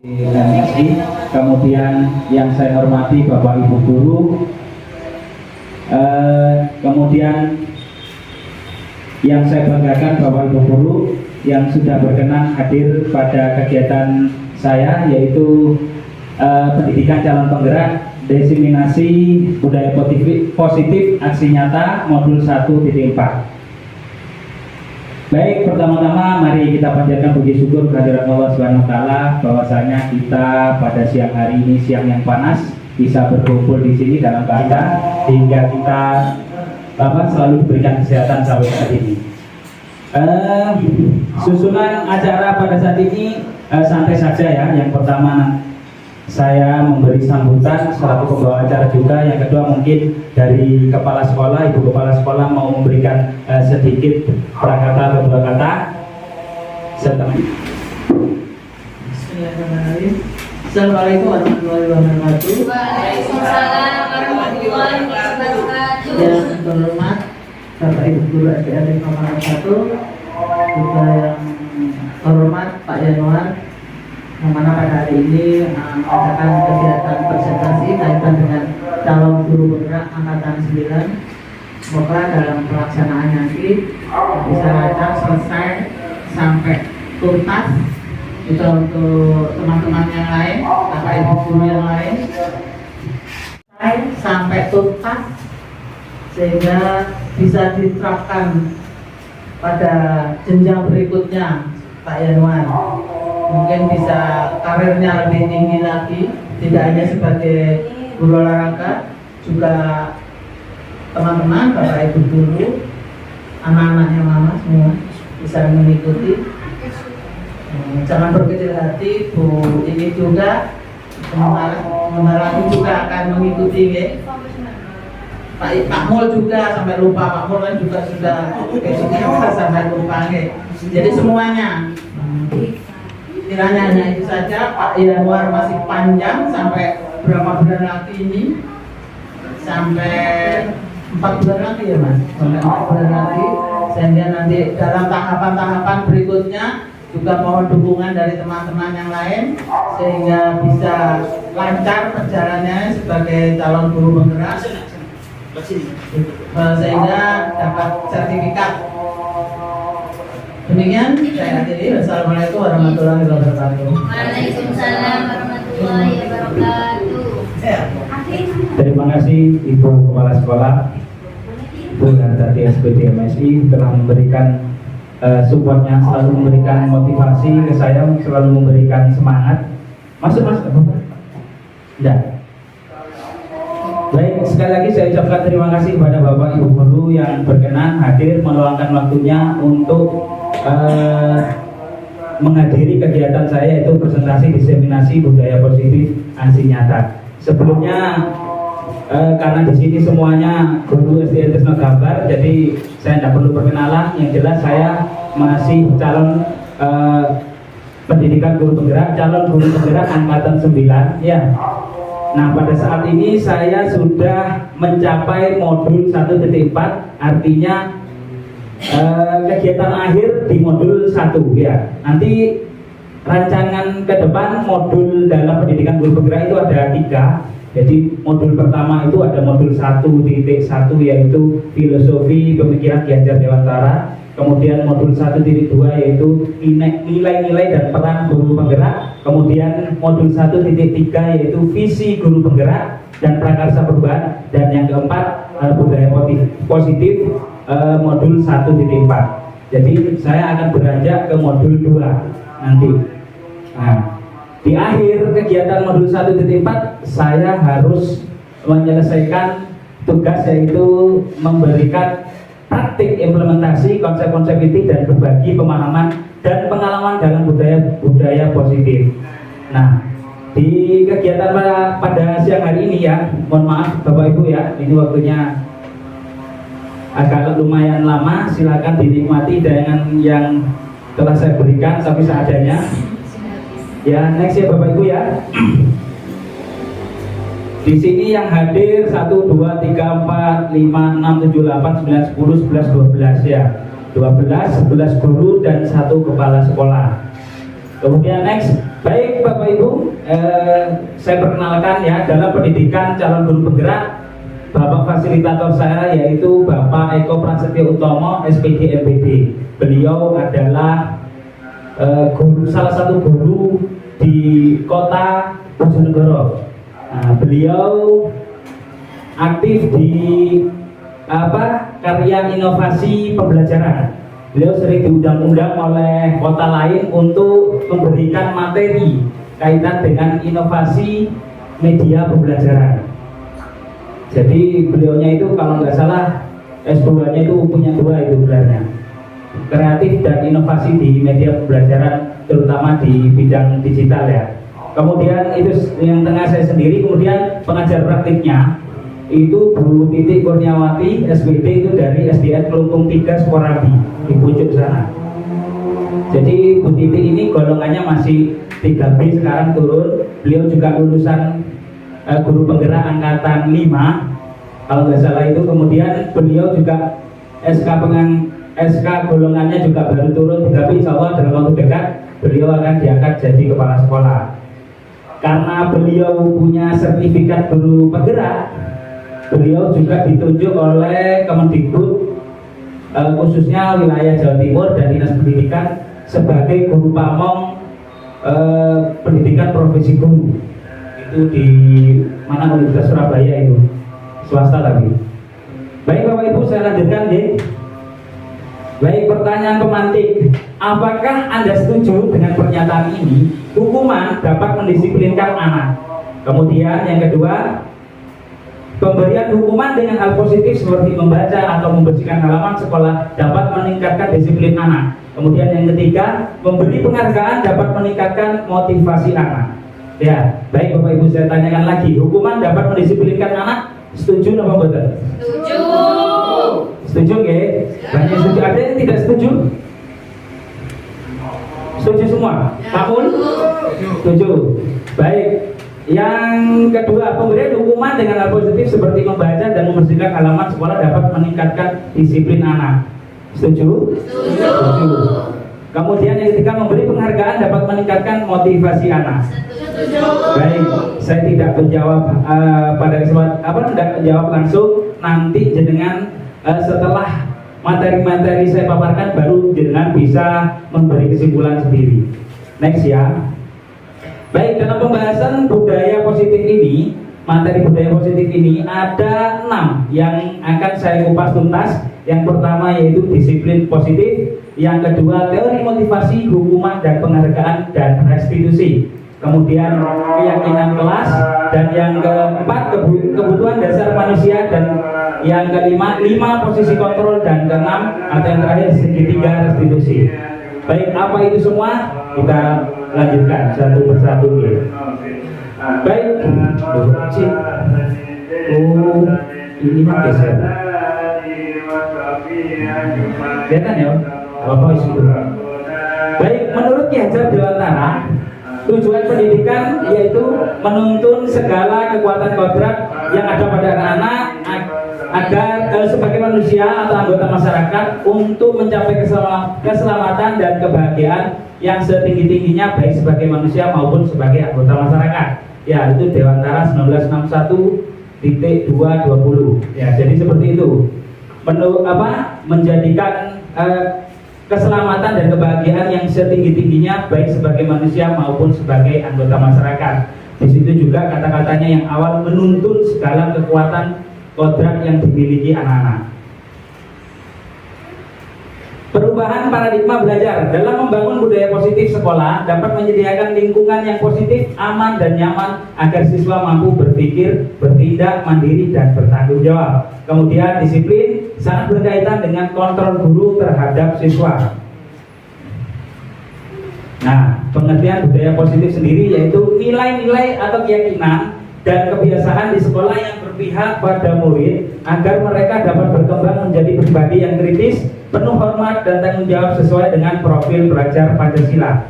MSI, kemudian yang saya hormati Bapak Ibu Guru, kemudian yang saya banggakan Bapak Ibu Guru yang sudah berkenan hadir pada kegiatan saya, yaitu pendidikan calon penggerak diseminasi budaya positif aksi nyata modul 1.4. Baik, pertama-tama mari kita panjatkan puji syukur kehadirat Allah Subhanahu wa taala bahwasanya kita pada siang hari ini, siang yang panas, bisa berkumpul di sini dalam keadaan hingga kita selalu diberikan kesehatan sampai saat ini. Susunan acara pada saat ini santai saja ya. Yang pertama saya memberi sambutan selaku pembawa acara juga. Yang kedua mungkin dari kepala sekolah, ibu kepala sekolah mau memberikan sedikit prakata atau dua kata. Bismillahirrahmanirrahim. Assalamualaikum warahmatullahi wabarakatuh. Waalaikumsalam warahmatullahi wabarakatuh. Yang terhormat Bapak Ibu Guru SDN nomor 1, juga yang terhormat Pak Yanuar, yang mana pada hari ini mengadakan kegiatan presentasi kaitan dengan calon guru bergerak angkatan 9. Semoga dalam pelaksanaan nanti bisa lancar, selesai sampai tuntas. Itu untuk teman-teman yang lain, Bapak Ibu Guru yang lain, sampai tuntas sehingga bisa diterapkan pada jenjang berikutnya Pak Yanuar. Mungkin bisa karirnya lebih tinggi lagi, tidak hanya sebagai guru olahraga, juga teman-teman, Bapak Ibu Guru, anak-anaknya mama semua bisa mengikuti. Jangan berkecil hati, Bu ini juga Pembalas juga akan mengikuti ya. Pak Mul juga sampai lupa, Pak Mul kan juga sudah besoknya sampai lupa ya. Jadi semuanya kiranya hanya itu saja. Pak Yanuar masih panjang sampai berapa bulan lagi ini? Sampai 4 bulan lagi ya Mas? Sampai 4 bulan lagi. Sehingga nanti dalam tahapan-tahapan berikutnya juga mohon dukungan dari teman-teman yang lain sehingga bisa lancar perjalanannya sebagai calon guru penggerak, sehingga dapat sertifikat. Demikian saya akhiri. Wassalamualaikum warahmatullahi wabarakatuh. Waalaikumsalam warahmatullahi wabarakatuh. Terima kasih Ibu Kepala Sekolah, Bu Hartati SPD MSI telah memberikan supportnya, selalu memberikan motivasi ke saya, selalu memberikan semangat. Masuk mas? Tidak. Baik, sekali lagi saya ucapkan terima kasih kepada Bapak Ibu Guru yang berkenan hadir meluangkan waktunya untuk menghadiri kegiatan saya, yaitu presentasi diseminasi budaya positif aksi nyata. Sebelumnya karena di sini semuanya guru SDN Trisno Gambar, jadi saya tidak perlu perkenalan. Yang jelas saya masih calon pendidikan guru penggerak, calon guru penggerak angkatan 9 ya. Nah, pada saat ini saya sudah mencapai modul 1.4, artinya kegiatan akhir di modul 1 ya. Nanti rancangan ke depan modul dalam pendidikan guru penggerak itu ada 3. Jadi modul pertama itu ada modul 1.1, yaitu filosofi pemikiran Ki Hajar Dewantara. Kemudian modul 1.2 yaitu nilai-nilai dan peran guru penggerak. Kemudian modul 1.3 yaitu visi guru penggerak dan prakarsa perubahan. Dan yang keempat budaya positif modul 1.4. Jadi saya akan beranjak ke modul 2 nanti. Nah, di akhir kegiatan modul 1.4 saya harus menyelesaikan tugas, yaitu memberikan praktik implementasi konsep-konsep itu dan berbagi pemahaman dan pengalaman dalam budaya positif. Nah, di kegiatan pada siang hari ini ya, mohon maaf Bapak Ibu ya, ini waktunya agak lumayan lama, silakan dinikmati dengan yang telah saya berikan tapi seadanya. Ya, next ya Bapak Ibu ya. Di sini yang hadir 1, 2, 3, 4, 5, 6, 7, 8, 9, 10, 11, 12 ya. 11 guru dan 1 kepala sekolah. Kemudian next Baik Bapak Ibu, saya perkenalkan ya, dalam pendidikan calon guru penggerak, Bapak fasilitator saya yaitu Bapak Eko Prasetyo Utomo, SPD MPD. Beliau adalah salah satu guru di kota Bojonegoro. Nah, beliau aktif di karya inovasi pembelajaran. Beliau sering diundang-undang oleh kota lain untuk memberikan materi kaitan dengan inovasi media pembelajaran. Jadi beliaunya itu kalau nggak salah S2-nya itu punya 2 itu gelarnya, kreatif dan inovasi di media pembelajaran, terutama di bidang digital ya. Kemudian itu yang tengah saya sendiri, kemudian pengajar praktiknya itu Bu Titik Kurniawati SPD, itu dari SDN Kelungkung 3 Sukorambi di pucuk sana. Jadi Bu Titik ini golongannya masih 3B, sekarang turun. Beliau juga lulusan guru penggerak angkatan 5 kalau nggak salah itu. Kemudian beliau juga SK golongannya juga baru turun 3B. Insya Allah dalam waktu dekat beliau akan diangkat jadi kepala sekolah. Karena beliau punya sertifikat guru penggerak, beliau juga ditunjuk oleh Kemendikbud khususnya wilayah Jawa Timur dan Dinas Pendidikan sebagai guru pamong pendidikan profesi guru. Itu di mana, Universitas Surabaya itu, swasta tapi. Baik Bapak Ibu, saya lanjutkan deh. Baik, pertanyaan pemantik, apakah Anda setuju dengan pernyataan ini? Hukuman dapat mendisiplinkan anak. Kemudian yang kedua, pemberian hukuman dengan hal positif seperti membaca atau membersihkan halaman sekolah dapat meningkatkan disiplin anak. Kemudian yang ketiga, memberi penghargaan dapat meningkatkan motivasi anak. Ya, baik Bapak Ibu, saya tanyakan lagi, hukuman dapat mendisiplinkan anak, setuju atau betul? Setuju. Setuju ya? Banyak setuju, ada yang tidak setuju? Setuju semua? Kamu? Setuju. Baik. Yang kedua, pemberian hukuman dengan hal positif seperti membaca dan membersihkan halaman sekolah dapat meningkatkan disiplin anak. Setuju? Setuju. Kemudian yang ketiga, memberi penghargaan dapat meningkatkan motivasi anak. Setuju. Baik, saya tidak menjawab pada kesempatan tidak menjawab langsung. Nanti jenengan setelah materi-materi saya paparkan baru jenengan bisa memberi kesimpulan sendiri. Next ya. Baik, dalam pembahasan budaya positif ini, materi budaya positif ini ada 6 yang akan saya kupas tuntas. Yang pertama yaitu disiplin positif, yang kedua teori motivasi, hukuman dan penghargaan dan restitusi, kemudian keyakinan kelas, dan yang keempat kebutuhan dasar manusia, dan yang kelima 5 posisi kontrol, dan keenam atau yang terakhir segitiga restitusi. Baik, apa itu semua? Kita lanjutkan satu persatu ya. Baik, ini mah geser. Kelihatan ya? Apa itu? Baik, menurut Ki Hajar Dewantara, tujuan pendidikan yaitu menuntun segala kekuatan kodrat yang ada pada anak-anak agar sebagai manusia atau anggota masyarakat untuk mencapai keselamatan dan kebahagiaan yang setinggi-tingginya, baik sebagai manusia maupun sebagai anggota masyarakat. Ya, itu Dewantara 1961.220. Ya, jadi seperti itu. Menjadikan keselamatan dan kebahagiaan yang setinggi-tingginya baik sebagai manusia maupun sebagai anggota masyarakat. Di situ juga kata-katanya yang awal menuntun segala kekuatan kodrat yang dimiliki anak-anak. Perubahan paradigma belajar dalam membangun budaya positif sekolah dapat menyediakan lingkungan yang positif, aman dan nyaman agar siswa mampu berpikir, bertindak mandiri dan bertanggung jawab. Kemudian disiplin sangat berkaitan dengan kontrol guru terhadap siswa. Nah, pengertian budaya positif sendiri yaitu nilai-nilai atau keyakinan dan kebiasaan di sekolah yang berpihak pada murid agar mereka dapat berkembang menjadi pribadi yang kritis, penuh hormat dan tanggung jawab sesuai dengan profil pelajar Pancasila.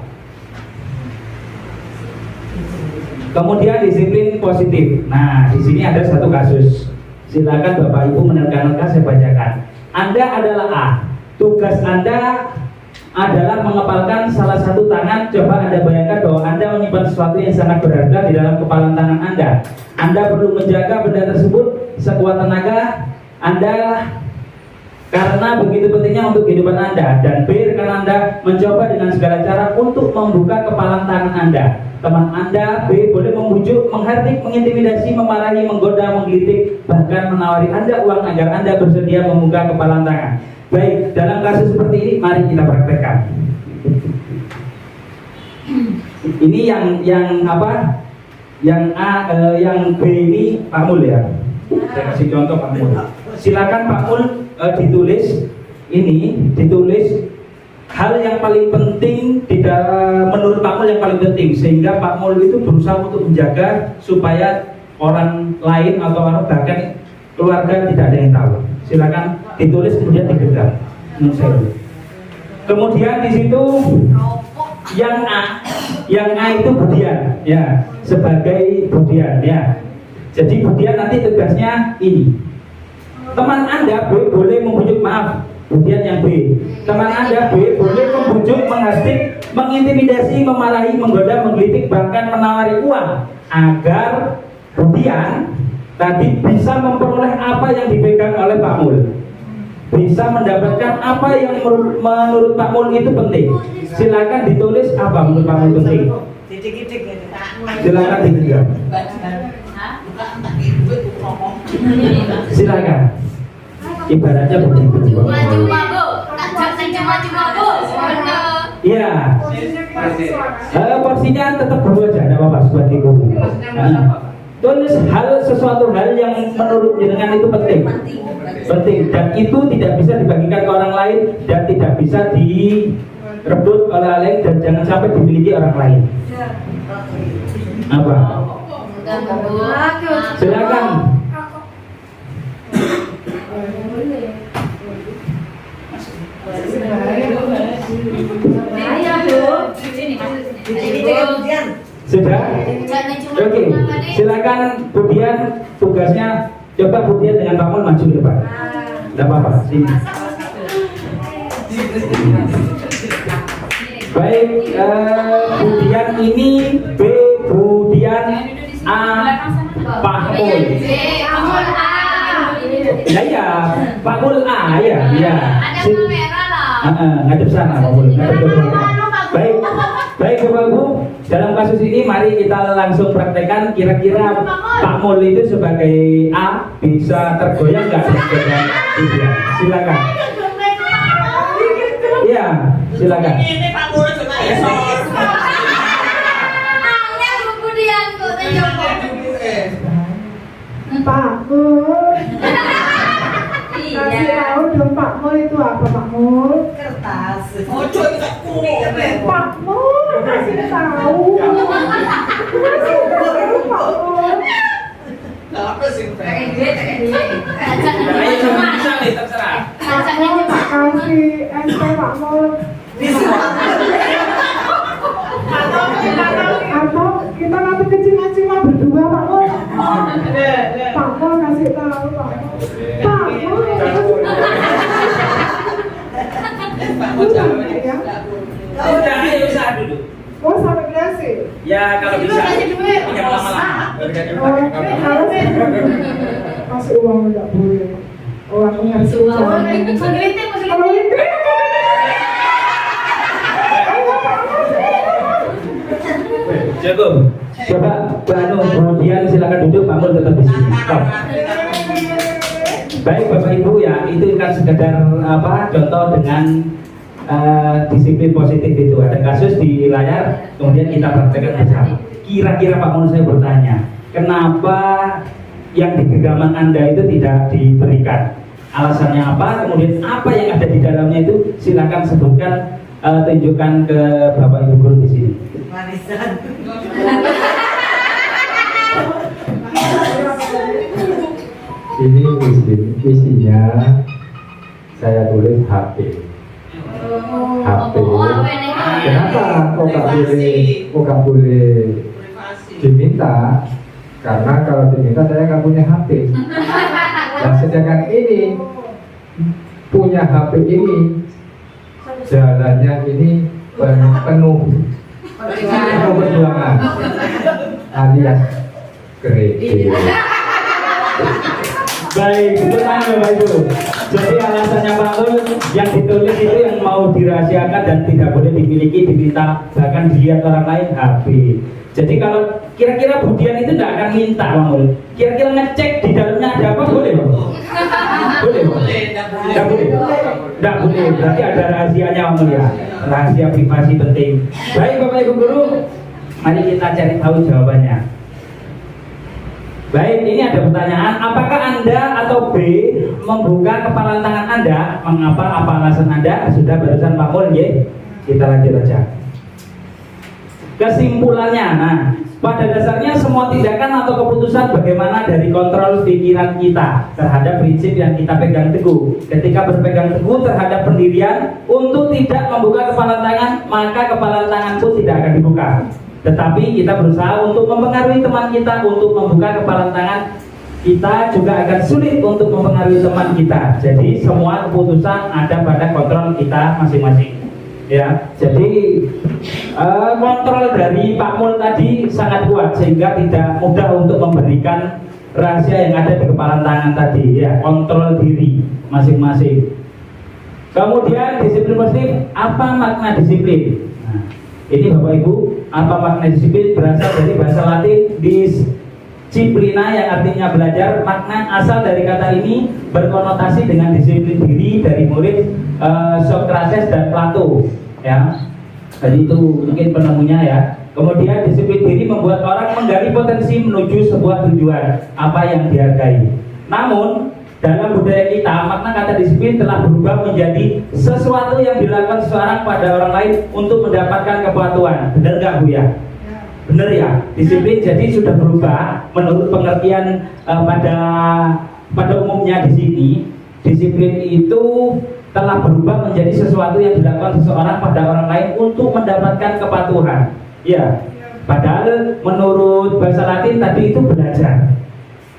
Kemudian disiplin positif. Nah, di sini ada satu kasus. Silakan Bapak Ibu menerka-nerka, saya bacakan. Anda adalah A. Tugas Anda adalah mengepalkan salah satu tangan. Coba Anda bayangkan bahwa Anda menyimpan sesuatu yang sangat berharga di dalam kepalan tangan Anda. Anda perlu menjaga benda tersebut sekuat tenaga Anda karena begitu pentingnya untuk kehidupan Anda. Dan B, rekan Anda mencoba dengan segala cara untuk membuka kepalan tangan Anda. Teman Anda B boleh membujuk, menghardik, mengintimidasi, memarahi, menggoda, menggelitik, bahkan menawari Anda uang agar Anda bersedia membuka kepalan tangan. Baik, dalam kasus seperti ini mari kita praktekkan. Ini yang apa? Yang A, yang B ini Pak Mul ya. Saya kasih contoh Pak Mul. Silakan Pak Mul ditulis hal yang paling penting di dalam, menurut Pak Mul yang paling penting, sehingga Pak Mul itu berusaha untuk menjaga supaya orang lain atau orang bahkan keluarga tidak ada yang tahu. Silakan ditulis kemudian digenggam. Kemudian di situ yang A itu Budian ya, sebagai Budian ya. Jadi Budian nanti tugasnya ini. Teman Anda B boleh membujuk, maaf, Budian yang B. Teman Anda B boleh membujuk, menghardik, mengintimidasi, memarahi, menggoda, menggelitik, bahkan menawari uang agar Budian tadi bisa memperoleh apa yang dipegang oleh Pak Mul, bisa mendapatkan apa yang menurut Pak Mul itu penting. Silakan ditulis apa menurut Pak Mul penting. Silakan digenggam. Silakan. Ibaratnya begitu. Cuma-cuma Bu, cuma-cuma Bu. Iya. Porsinya tetap dulu aja, tidak apa-apa buat ibu. Tulis sesuatu hal yang menurut jenengan itu penting, dan itu tidak bisa dibagikan ke orang lain dan tidak bisa direbut oleh orang lain dan jangan sampai dimiliki orang lain. Apa? Silakan. Sudah? Oke, silakan Budian, tugasnya coba Budian dengan Pak Mul maju ke depan. Tidak apa-apa, sini. Baik, Budian ini B, Budian A, Pak Mul. Ya, Pak Mul A ya. Ada kamera lah. Ngadep sana Pak Mul, ngadep ke belakang. Baik Bapak Ibu, dalam kasus ini mari kita langsung praktekkan. Kira-kira Pak Mul itu sebagai A bisa tergoyang nggak dengan Budian? Silakan. Iya, silakan. Ini Pak Mul juga esor. Angel kemudian kok terjoko. Pak Mul, kasih tahu dong Pak Mul itu apa Pak Mul? Kertas. Ojo bisa kuning. Pak Mul kasih tahu. Kasih tahu Pak Mul. Apa sih? Ayo sama bisa nih, terserah. Pak Mul tak kasih SP Pak Mul. Atau kita nanti kecil-kecil berdua Pak Mul. Pak Mul kasih tahu Pak Mul. Pak Mul. Pak Mul jangan Ya. Udah, ayo usaha dulu. Oh sampai dikasih. Ya kalau bisa. Kasih duit. Jangan lama-lama. Oh, harus kasih uang tidak boleh. Oh aku ngasih uang. Kalau ini cukup. Coba Pak Anu, kemudian silakan duduk, Pak Mul tetap di sini. Stop. Baik Bapak Ibu ya, itu kan sekedar contoh dengan disiplin positif itu. Ada kasus di layar, kemudian kita praktekkan bersama. Kira-kira Pak Mul saya bertanya, kenapa yang di genggaman Anda itu tidak diberikan? Alasannya apa? Kemudian apa yang ada di dalamnya itu? Silakan sebutkan, tunjukkan ke Bapak Ibu guru di sini. Warisan. Ini isinya saya tulis HP. HP. Kenapa kok nggak boleh diminta? Karena kalau diminta saya nggak punya HP. Dan sedangkan ini punya HP ini jalannya ini penuh perjuangan alias kerikil. Baik, betul Bapak Ibu. Jadi alasannya Pak Mul yang ditulis itu yang mau dirahasiakan dan tidak boleh dimiliki, diminta, bahkan dilihat orang lain HP. Jadi kalau kira-kira Budian itu tidak akan minta Pak Mul. Kira-kira ngecek di dalamnya ada apa boleh Pak? Boleh Pak? Tidak boleh. Tidak boleh. Berarti ada rahasianya Pak Mul ya. Rahasia privasi penting. Baik Bapak Ibu guru, mari kita cari tahu jawabannya. Baik, ini ada pertanyaan, apakah Anda atau B membuka kepalan tangan Anda? Mengapa? Apa alasan Anda? Sudah barusan Pak Mul, ya? Kita lanjut aja. Kesimpulannya, nah, pada dasarnya semua tindakan atau keputusan bagaimana dari kontrol pikiran kita terhadap prinsip yang kita pegang teguh. Ketika berpegang teguh terhadap pendirian untuk tidak membuka kepalan tangan, maka kepalan tangan pun tidak akan dibuka. Tetapi kita berusaha untuk mempengaruhi teman kita untuk membuka kepalan tangan, kita juga akan sulit untuk mempengaruhi teman kita. Jadi semua keputusan ada pada kontrol kita masing-masing. Ya, jadi kontrol dari Pak Mul tadi sangat kuat sehingga tidak mudah untuk memberikan rahasia yang ada di kepalan tangan tadi. Ya, kontrol diri masing-masing. Kemudian disiplin positif, apa makna disiplin? Nah, ini Bapak Ibu, apa makna disiplin? Berasal dari bahasa Latin disciplina yang artinya belajar. Makna asal dari kata ini berkonotasi dengan disiplin diri dari murid Socrates dan Plato. Ya, jadi itu mungkin penemunya ya. Kemudian disiplin diri membuat orang menggali potensi menuju sebuah tujuan apa yang dihargai. Namun dalam budaya kita, makna kata disiplin telah berubah menjadi sesuatu yang dilakukan seseorang pada orang lain untuk mendapatkan kepatuhan. Benar nggak Bu ya? Benar ya? Disiplin jadi sudah berubah menurut pengertian pada umumnya di sini. Disiplin itu telah berubah menjadi sesuatu yang dilakukan seseorang pada orang lain untuk mendapatkan kepatuhan. Ya. Padahal menurut bahasa Latin tadi itu belajar.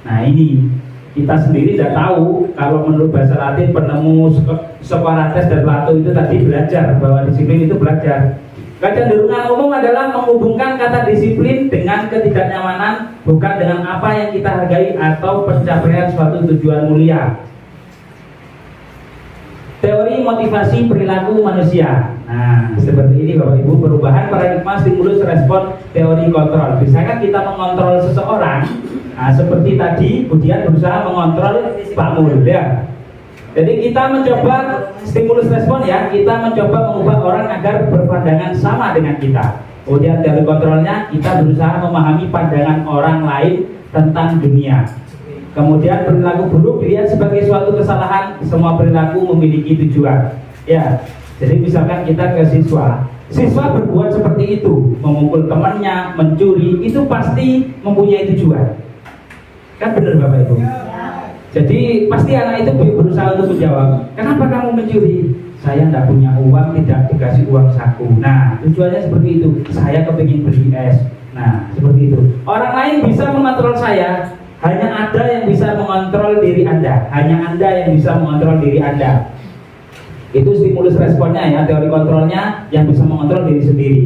Nah ini kita sendiri tidak tahu kalau menurut bahasa Latin penemu Socrates dan Plato itu tadi belajar bahwa disiplin itu belajar. Kecenderungan umum adalah menghubungkan kata disiplin dengan ketidaknyamanan, bukan dengan apa yang kita hargai atau pencapaian suatu tujuan mulia. Teori motivasi perilaku manusia. Nah, seperti ini Bapak Ibu, perubahan paradigma stimulus respon teori kontrol. Bisakah kita mengontrol seseorang? Nah, seperti tadi Budian berusaha mengontrol Pak Mul ya. Jadi kita mencoba stimulus respon ya, kita mencoba mengubah orang agar berpandangan sama dengan kita. Kemudian teori kontrolnya, kita berusaha memahami pandangan orang lain tentang dunia. Kemudian perilaku buruk dilihat sebagai suatu kesalahan. Semua perilaku memiliki tujuan. Ya, jadi misalkan kita ke siswa berbuat seperti itu, memukul temannya, mencuri, itu pasti mempunyai tujuan. Kan benar Bapak Ibu? Jadi pasti anak itu berusaha untuk menjawab, kenapa kamu mencuri? Saya tidak punya uang, tidak dikasih uang saku. Nah, tujuannya seperti itu. Saya kepingin beli es. Nah, seperti itu. Orang lain bisa mengontrol saya. Hanya Anda yang bisa mengontrol diri Anda. Hanya Anda yang bisa mengontrol diri Anda. Itu stimulus responnya ya, teori kontrolnya yang bisa mengontrol diri sendiri.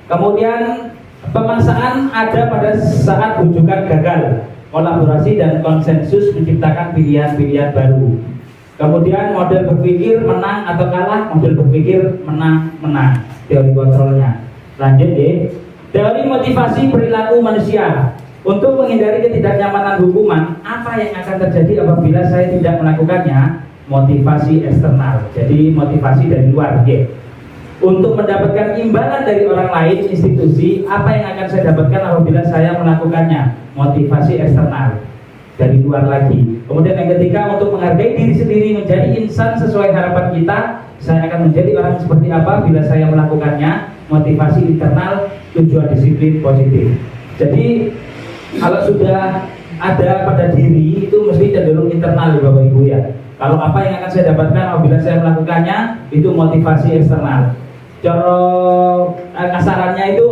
Kemudian pemaksaan ada pada saat bujukan gagal. Kolaborasi dan konsensus menciptakan pilihan-pilihan baru. Kemudian model berpikir menang atau kalah, model berpikir menang-menang. Teori kontrolnya. Lanjut ya. Teori motivasi perilaku manusia. Untuk menghindari ketidaknyamanan hukuman, apa yang akan terjadi apabila saya tidak melakukannya? Motivasi eksternal. Jadi motivasi dari luar, ya. Untuk mendapatkan imbalan dari orang lain, institusi, apa yang akan saya dapatkan apabila saya melakukannya? Motivasi eksternal dari luar lagi. Kemudian yang ketiga, untuk menghargai diri sendiri, menjadi insan sesuai harapan kita. Saya akan menjadi orang seperti apa bila saya melakukannya? Motivasi internal, tujuan disiplin positif. Jadi kalau sudah ada pada diri itu mesti cenderung internal Bapak Ibu ya. Kalau apa yang akan saya dapatkan apabila saya melakukannya itu motivasi eksternal. Cara kasarannya itu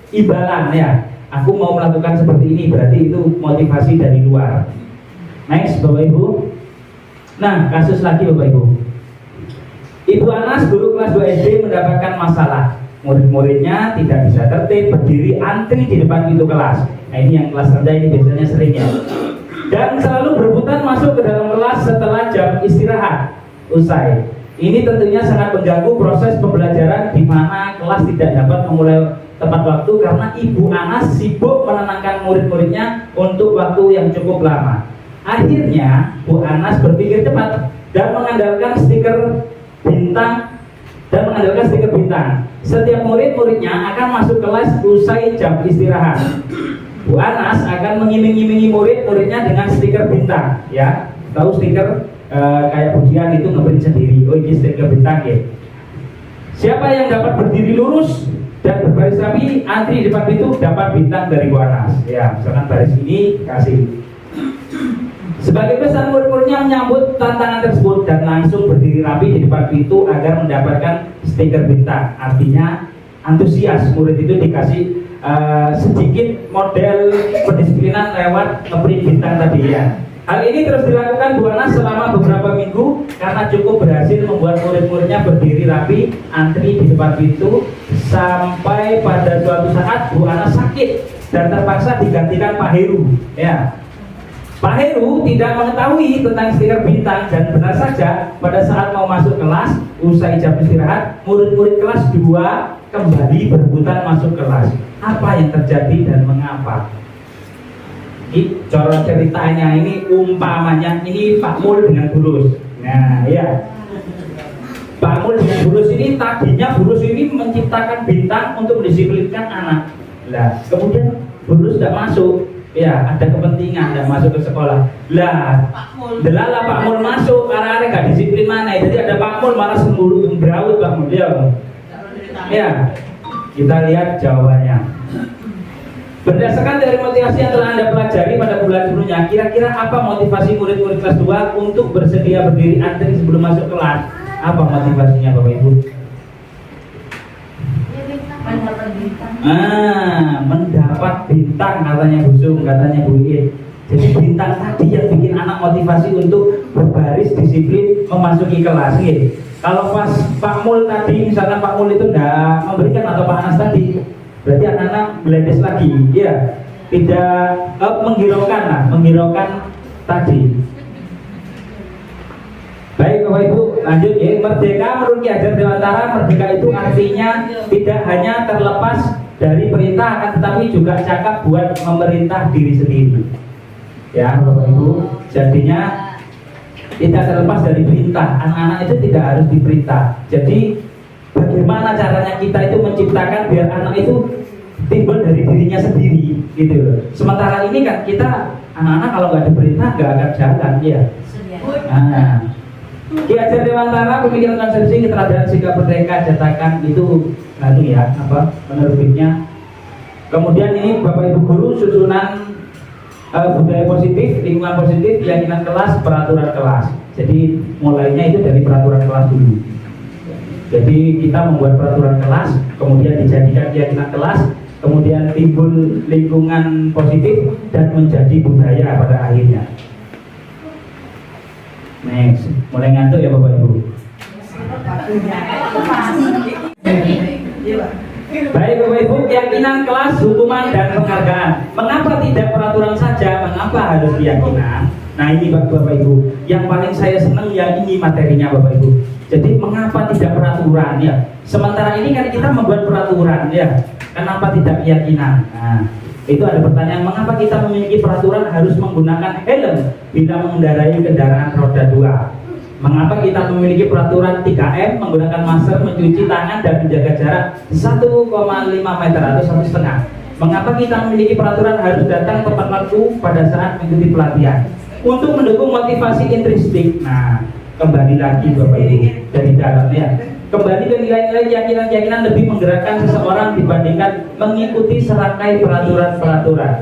imbalan ya. Aku mau melakukan seperti ini berarti itu motivasi dari luar. Next Bapak Ibu. Nah, kasus lagi Bapak Ibu. Ibu Anas, guru kelas 2 SD mendapatkan masalah. Murid-muridnya tidak bisa tertib, berdiri antri di depan pintu kelas. Nah ini yang kelas rendah ini biasanya sering ya. Dan selalu berebutan masuk ke dalam kelas setelah jam istirahat usai. Ini tentunya sangat mengganggu proses pembelajaran di mana kelas tidak dapat memulai tepat waktu karena Ibu Anas sibuk menenangkan murid-muridnya untuk waktu yang cukup lama. Akhirnya Bu Anas berpikir cepat dan mengandalkan stiker bintang. Setiap murid-muridnya akan masuk kelas usai jam istirahat. Bu Anas akan mengiming-imingi murid-muridnya dengan stiker bintang, ya. Tahu stiker kayak ujian itu ngeprint sendiri. Oh ini stiker bintang ya. Siapa yang dapat berdiri lurus dan berbaris rapi antri di depan pintu dapat bintang dari Bu Anas. Ya, misalkan baris ini kasih. Sebagai pesan, murid-muridnya menyambut tantangan tersebut dan langsung berdiri rapi di depan pintu agar mendapatkan stiker bintang. Artinya antusias, murid itu dikasih sedikit model pendisiplinan lewat ngeprint bintang tadi ya. Hal ini terus dilakukan Bu Anas selama beberapa minggu karena cukup berhasil membuat murid-muridnya berdiri rapi antri di depan pintu sampai pada suatu saat Bu Anas sakit dan terpaksa digantikan Pak Heru ya. Pak Heru tidak mengetahui tentang stiker bintang dan benar saja pada saat mau masuk kelas usai jam istirahat murid-murid kelas 2 kembali berebutan masuk kelas. Apa yang terjadi dan mengapa? Ini cara ceritanya ini umpamanya ini Pak Mul dengan Bulus. Nah ya, Pak Mul dengan Bulus ini tadinya Bulus ini menciptakan bintang untuk mendisiplinkan anak. Lah kemudian Bulus tidak masuk. Ya, ada kepentingan tidak masuk ke sekolah. Lah, delala Pak Mul masuk, karena gak disiplin mana. Jadi ada Pak Mul malah sembraut Pak Mul dia. Ya, kita lihat jawabannya. Berdasarkan dari motivasi yang telah Anda pelajari pada bulan sebelumnya, kira-kira apa motivasi murid-murid kelas 2 untuk bersedia berdiri antri sebelum masuk kelas? Apa motivasinya Bapak Ibu? Mendapat bintang katanya Bu Sum, katanya Bu Iin. Jadi bintang tadi yang bikin anak motivasi untuk berbaris disiplin memasuki kelas gitu. Kalau pas Pak Mul tadi, misalkan Pak Mul itu tidak memberikan atau Pak Anas tadi, berarti anak-anak beledes lagi, ya. Tidak menghiraukan tadi. Baik Bapak Ibu, lanjut ya. Merdeka menurut Ki Hajar Dewantara, merdeka itu artinya tidak hanya terlepas dari perintah, akan tetapi juga cakap buat memerintah diri sendiri. Ya Bapak Ibu, jadinya tidak terlepas dari perintah. Anak-anak itu tidak harus diperintah. Jadi bagaimana caranya kita itu menciptakan biar anak itu timbul dari dirinya sendiri, gitu. Sementara ini kan kita anak-anak kalau nggak diperintah nggak akan jalan, ya. Nah, Ki Hajar Dewantara, pemikiran konsepsi keteladanan sikap merdeka cetakan itu ya penerbitnya. Kemudian ini Bapak Ibu guru susunan budaya positif, lingkungan positif, keyakinan kelas, peraturan kelas. Jadi mulainya itu dari peraturan kelas dulu. Jadi kita membuat peraturan kelas, kemudian dijadikan keyakinan kelas, kemudian timbul lingkungan positif dan menjadi budaya pada akhirnya. Next, mulai ngantuk ya Bapak Ibu. Baik Bapak Ibu, keyakinan kelas, hukuman dan penghargaan. Mengapa tidak peraturan saja? Mengapa harus keyakinan? Nah ini Bapak Ibu, yang paling saya senang yang ini materinya Bapak Ibu. Jadi mengapa tidak peraturan ya? Sementara ini kan kita membuat peraturan ya. Kenapa tidak keyakinan? Nah, itu ada pertanyaan, mengapa kita memiliki peraturan harus menggunakan helm bila mengendarai kendaraan roda 2? Mengapa kita memiliki peraturan 3M, menggunakan masker, mencuci tangan dan menjaga jarak 1,5 meter atau 1,5? Mengapa kita memiliki peraturan harus datang tepat waktu pada saat mengikuti pelatihan? Untuk mendukung motivasi intrinsik. Nah, kembali lagi Bapak Ibu dari dalamnya. Kembali ke nilai-nilai keyakinan-keyakinan lebih menggerakkan seseorang dibandingkan mengikuti serangkai peraturan-peraturan.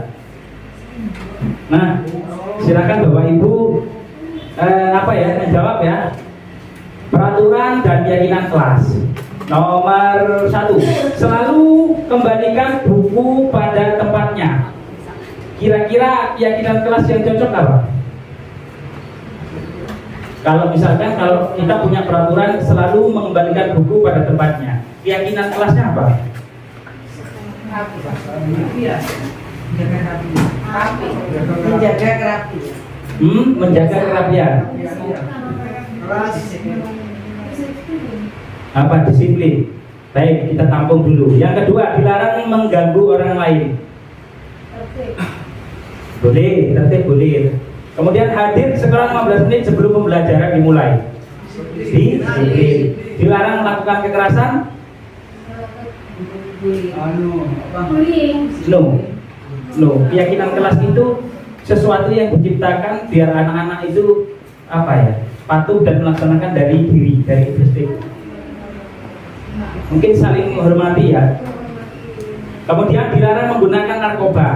Nah, silakan Bapak Ibu menjawab ya. Peraturan dan keyakinan kelas. Nomor 1, selalu kembalikan buku pada tempatnya. Kira-kira keyakinan kelas yang cocok apa? Kalau misalkan kalau kita punya peraturan selalu mengembalikan buku pada tempatnya, keyakinan kelasnya apa? Iya. Menjaga kerapian. Menjaga kerapian. Apa? Disiplin. Baik, kita tampung dulu. Yang kedua, dilarang mengganggu orang lain. Boleh, tertib boleh. Kemudian hadir sekitar 15 menit sebelum pembelajaran dimulai. Disiplin. Dilarang melakukan kekerasan. No. Keyakinan kelas itu sesuatu yang diciptakan biar anak-anak itu apa ya, patuh dan melaksanakan dari diri, dari insting. Mungkin saling menghormati ya. Kemudian dilarang menggunakan narkoba.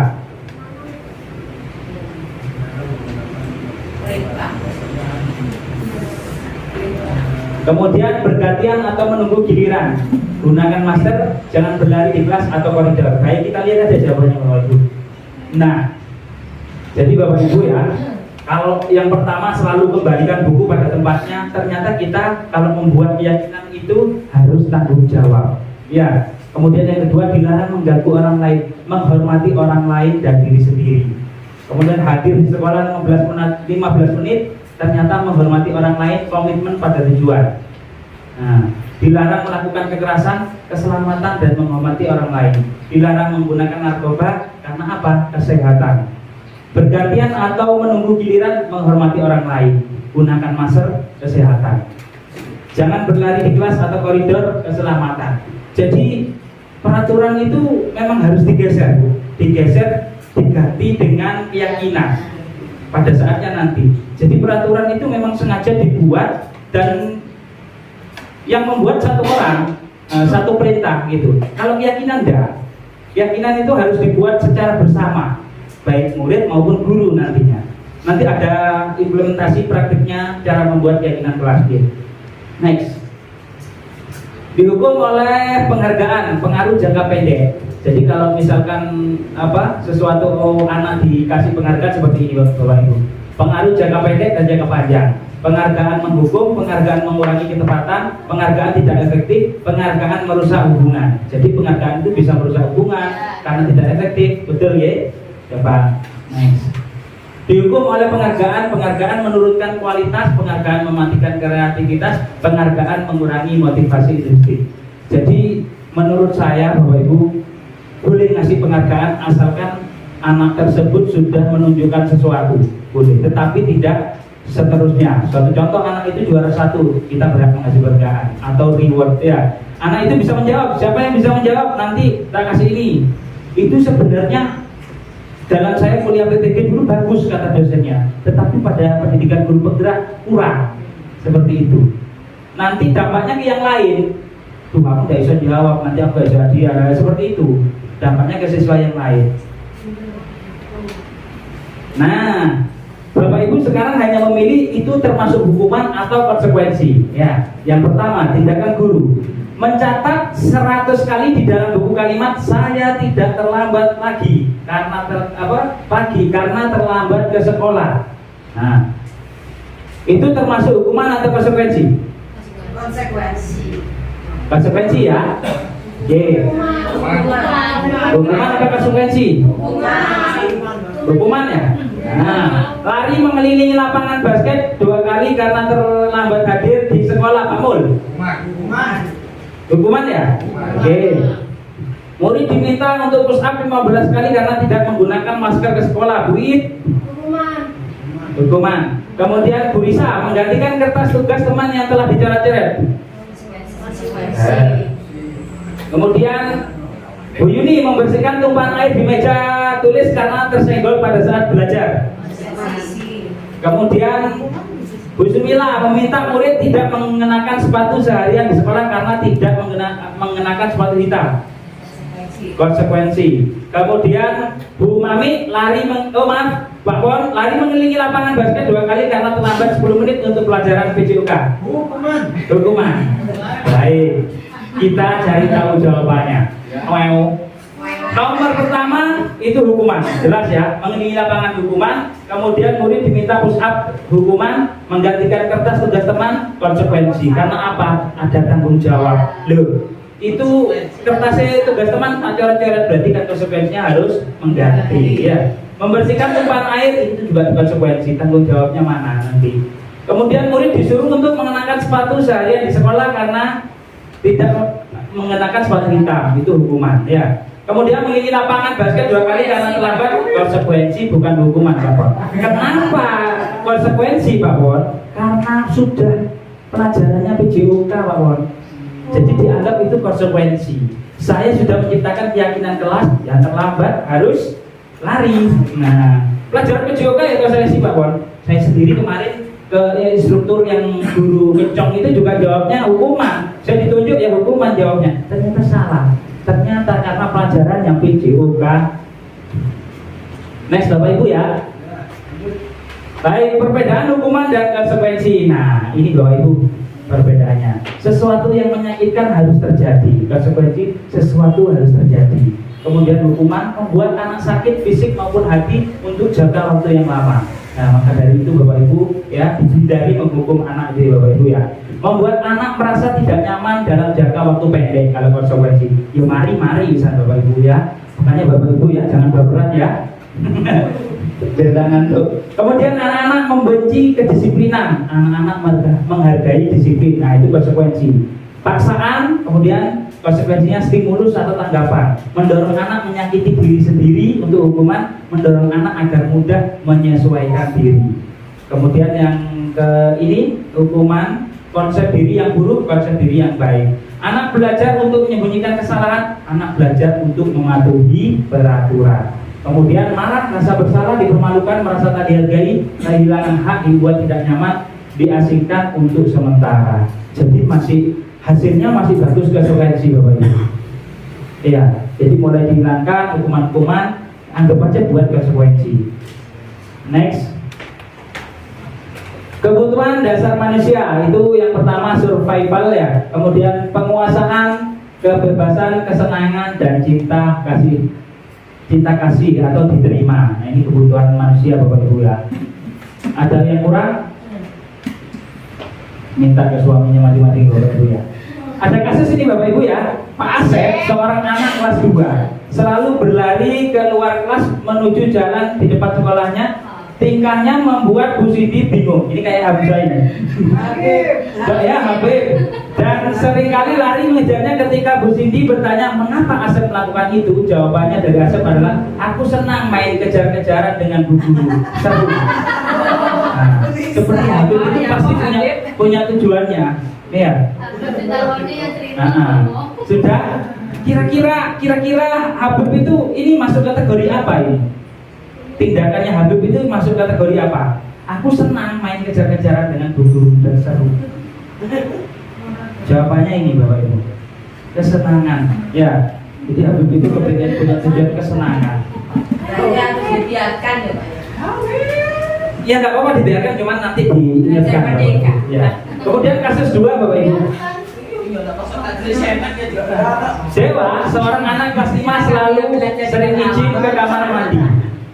Kemudian bergantian atau menunggu giliran. Gunakan masker, jangan berlari di kelas atau koridor. Baik, kita lihat aja jawabannya Bapak Ibu. Nah, jadi Bapak Ibu ya, kalau yang pertama selalu kembalikan buku pada tempatnya, ternyata kita kalau membuat keyakinan itu harus tanggung jawab. Ya. Kemudian yang kedua, dilarang mengganggu orang lain, menghormati orang lain dan diri sendiri. Kemudian hadir di sekolah 15 menit, ternyata menghormati orang lain, komitmen pada tujuan. Nah, dilarang melakukan kekerasan, keselamatan dan menghormati orang lain. Dilarang menggunakan narkoba karena apa? Kesehatan. Bergantian atau menunggu giliran, menghormati orang lain. Gunakan masker, kesehatan. Jangan berlari di kelas atau koridor, keselamatan. Jadi peraturan itu memang harus digeser, diganti dengan keyakinan pada saatnya nanti. Jadi peraturan itu memang sengaja dibuat dan yang membuat satu orang, satu perintah gitu. Kalau keyakinan enggak, keyakinan itu harus dibuat secara bersama, baik murid maupun guru nantinya. Nanti ada implementasi praktiknya cara membuat keyakinan kelas gitu. Next. Dihukum oleh penghargaan, pengaruh jangka pendek. Jadi kalau misalkan sesuatu anak dikasih penghargaan seperti ini Bapak Ibu. Pengaruh jangka pendek dan jangka panjang. Penghargaan menghukum, penghargaan mengurangi ketepatan, penghargaan tidak efektif, penghargaan merusak hubungan. Jadi penghargaan itu bisa merusak hubungan karena tidak efektif, betul ya? Coba next. Dihukum oleh penghargaan menurunkan kualitas, penghargaan mematikan kreativitas, penghargaan mengurangi motivasi intrinsik. Jadi menurut saya Bapak Ibu boleh ngasih penghargaan asalkan anak tersebut sudah menunjukkan sesuatu, boleh. Tetapi tidak seterusnya. Suatu contoh, anak itu juara 1, kita berhak mengasih penghargaan atau reward ya. Anak itu bisa menjawab, siapa yang bisa menjawab nanti kita kasih ini. Itu sebenarnya dalam saya kuliah PTG dulu bagus kata dosennya, tetapi pada pendidikan guru penggerak kurang seperti itu. Nanti dampaknya ke yang lain. Tuh kamu tidak bisa jawab, nanti aku gak bisa hadiah, seperti itu. Dampaknya ke siswa yang lain. Nah, Bapak Ibu sekarang hanya memilih itu termasuk hukuman atau konsekuensi. Ya, yang pertama tindakan guru. Mencatat 100 kali di dalam buku kalimat saya tidak terlambat lagi karena terlambat ke sekolah. Nah, itu termasuk hukuman atau konsekuensi? Konsekuensi ya. Hukuman atau konsekuensi? Hukuman ya. Nah, lari mengelilingi lapangan basket 2 kali karena terlambat hadir di sekolah, Pak Mul. Hukuman ya? Oke. Murid diminta untuk push up 15 kali karena tidak menggunakan masker ke sekolah. Bu It? Hukuman. Kemudian Bu Risa menggantikan kertas tugas teman yang telah dicoret-coret. Kemudian Bu Yuni membersihkan tumpahan air di meja tulis karena tersenggol pada saat belajar. Kemudian Bu Sumila meminta murid tidak mengenakan sepatu seharian di sekolah karena tidak mengenakan sepatu hitam. Konsekuensi. Kemudian Bu Mami Pak Pon lari mengelilingi lapangan basket 2 kali karena terlambat 10 menit untuk pelajaran PJUK. Hukuman. Baik. Kita cari tahu jawabannya. Nomor pertama itu hukuman, jelas ya, mengelilingi lapangan hukuman. Kemudian murid diminta push up hukuman, menggantikan kertas tugas teman, konsekuensi. Karena apa? Ada tanggung jawab. Loh, itu kertasnya tugas teman tak coret-coret, berarti kan konsekuensinya harus mengganti ya. Membersihkan tumpahan air itu juga konsekuensi, tanggung jawabnya mana nanti. Kemudian murid disuruh untuk mengenakan sepatu seharian di sekolah karena tidak mengenakan sepatu hitam, itu hukuman ya. Kemudian mengelilingi lapangan basket 2 kali karena terlambat, konsekuensi bukan hukuman Pak Bon. Kenapa konsekuensi Pak Bon? Karena sudah pelajarannya PJOK Pak Bon. Jadi dianggap itu konsekuensi. Saya sudah menciptakan keyakinan kelas yang terlambat harus lari. Nah, pelajaran PJOK ya konsekuensi Pak Bon. Saya sendiri kemarin ke instruktur yang guru kencong itu juga jawabnya hukuman. Saya ditunjuk ya hukuman jawabnya. Ternyata salah. Ternyata karena pelajaran yang PJOK. Next Bapak Ibu ya. Baik, perbedaan hukuman dan konsekuensi. Nah, ini Bapak Ibu perbedaannya. Sesuatu yang menyakitkan harus terjadi. Konsekuensi sesuatu harus terjadi. Kemudian hukuman membuat anak sakit fisik maupun hati untuk jangka waktu yang lama. Nah, maka dari itu Bapak Ibu ya, dihindari menghukum anak itu Bapak Ibu ya. Membuat anak merasa tidak nyaman dalam jangka waktu pendek kalau konsekuensi. Ya mari bisa Bapak Ibu ya. Makanya Bapak Ibu ya jangan baperan ya. Jangan tuh. Kemudian anak-anak membenci kedisiplinan. Anak-anak menghargai disiplin. Nah, itu konsekuensi. Paksaan, kemudian konsekuensinya stimulus atau tanggapan. Mendorong anak menyakiti diri sendiri untuk hukuman, mendorong anak agar mudah menyesuaikan diri. Kemudian yang ke ini hukuman konsep diri yang buruk, konsep diri yang baik. Anak belajar untuk menyembunyikan kesalahan, anak belajar untuk mematuhi peraturan. Kemudian marah, rasa bersalah, dipermalukan, merasa tak dihargai, kehilangan hak, dibuat tidak nyaman, diasingkan untuk sementara. Jadi hasilnya masih bagus konsekuensi Bapak Ibu. Iya, jadi mulai dihilangkan hukuman-hukuman, anggap aja buat konsekuensi. Next. Kebutuhan dasar manusia itu yang pertama survival ya, kemudian penguasaan, kebebasan, kesenangan dan cinta kasih atau diterima. Nah, ini kebutuhan manusia Bapak Ibu ya. Ada yang kurang? Minta ke suaminya masing-masing Bapak Ibu ya. Ada kasus ini Bapak Ibu ya, Pak Asep seorang anak kelas 2 selalu berlari ke luar kelas menuju jalan di depan sekolahnya. Tingkahnya membuat Bu Siti bingung. Ini kayak Hamzah ini. Ya Habib. Dan seringkali lari mengejarnya ketika Bu Siti bertanya mengapa Asep melakukan itu. Jawabannya dari Asep adalah aku senang main kejar-kejaran dengan Bu Guru. Seru. Nah, seperti Habib itu pasti punya tujuannya. Ya. Sudah. Kira-kira Habib itu ini masuk kategori apa ini? Tindakannya Habib itu masuk kategori apa? Aku senang main kejar-kejaran dengan guru dan seru. Jawabannya ini Bapak Ibu, kesenangan. Ya, jadi Habib itu kepengen punya tujuan kesenangan. Ya harus dibiarkan ya Pak. Ya nggak apa-apa dibiarkan, cuman nanti diingatkan. Ya. Kemudian kasus 2 Bapak Ibu. Dewa, seorang anak kelas 5 selalu sering izin ke kamar mandi.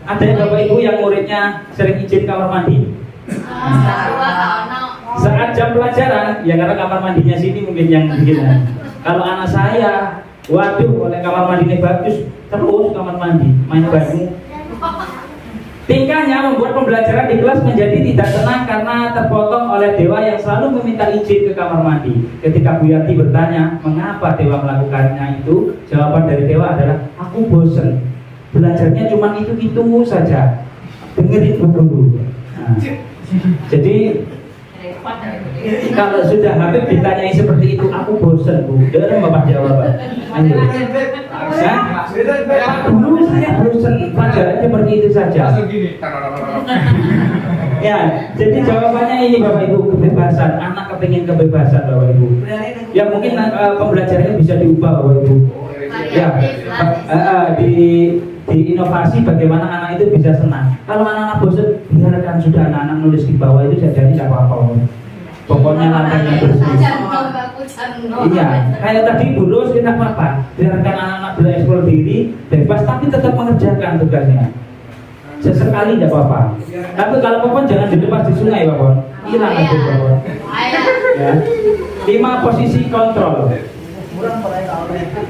Ada yang Bapak Ibu yang muridnya sering izin kamar mandi? Saat jam pelajaran, ya karena kamar mandinya sini mungkin yang bikin. Kalau anak saya, waduh, oleh kamar mandinya bagus, terus kamar mandi, main bareng. Tingkahnya membuat pembelajaran di kelas menjadi tidak tenang karena terpotong oleh Dewa yang selalu meminta izin ke kamar mandi. Ketika Bu Yanti bertanya, mengapa Dewa melakukannya itu? Jawaban dari Dewa adalah, aku bosen. Belajarnya cuma itu saja. Dengerin dulu. Nah, jadi kalau sudah Habib ditanyai seperti itu, aku bosan Bu. Dengar Bapak jawaban. Ayo. Dulu saya bosan, pelajaran seperti itu saja. Ya, jadi jawabannya ini Bapak Ibu, kebebasan. Anak kepingin kebebasan Bapak Ibu. Ya mungkin pembelajarannya bisa diubah Bapak Ibu. Ya, di inovasi bagaimana anak itu bisa senang. Kalau anak-anak bosan, biarkan sudah anak-anak nulis di bawah itu jadi tidak apa-apa. Pokoknya lantainya bersih. Iya, kayak tadi Bu Ros tidak apa-apa, biarkan anak-anak bereksplor diri, bebas tapi tetap mengerjakan tugasnya. Sesekali tidak apa-apa. Tapi kalau popon jangan dilepas di sungai, popon. Hilang aja popon. Ya. 5 posisi kontrol.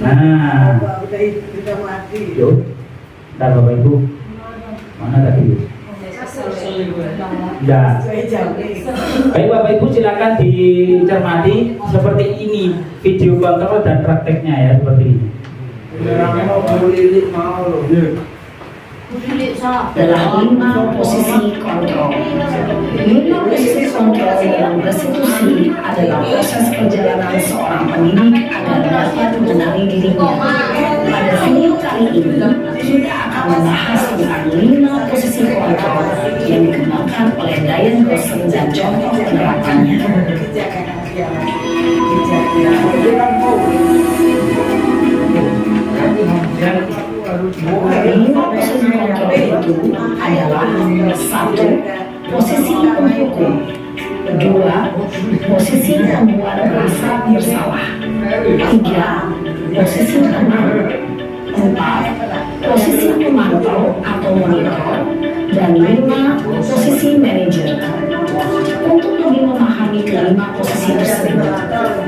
Nah, yuk, ntar Bapak Ibu, mana tadi? Ya. Baik Bapak Ibu silakan dicermati seperti ini video kontrol dan prakteknya ya seperti ini. Dalam 5 posisi kontrol. 5 posisi kontrol dalam restitusi adalah proses perjalanan seorang pendidik agar dapat mengenali dirinya. Pada video kali ini, kita akan membahas tentang 5 posisi kontrol yang dikembangkan oleh Diane Rosen dan contoh penerapannya. Lima posisi kontrol itu adalah 1. Posisi penghukum, 2. Posisi membuat rasa bersalah, 3. Posisi tenang, 4. Posisi memantau atau monitor, dan 5. Posisi manajer. Untuk lebih memahami kelima posisi tersebut,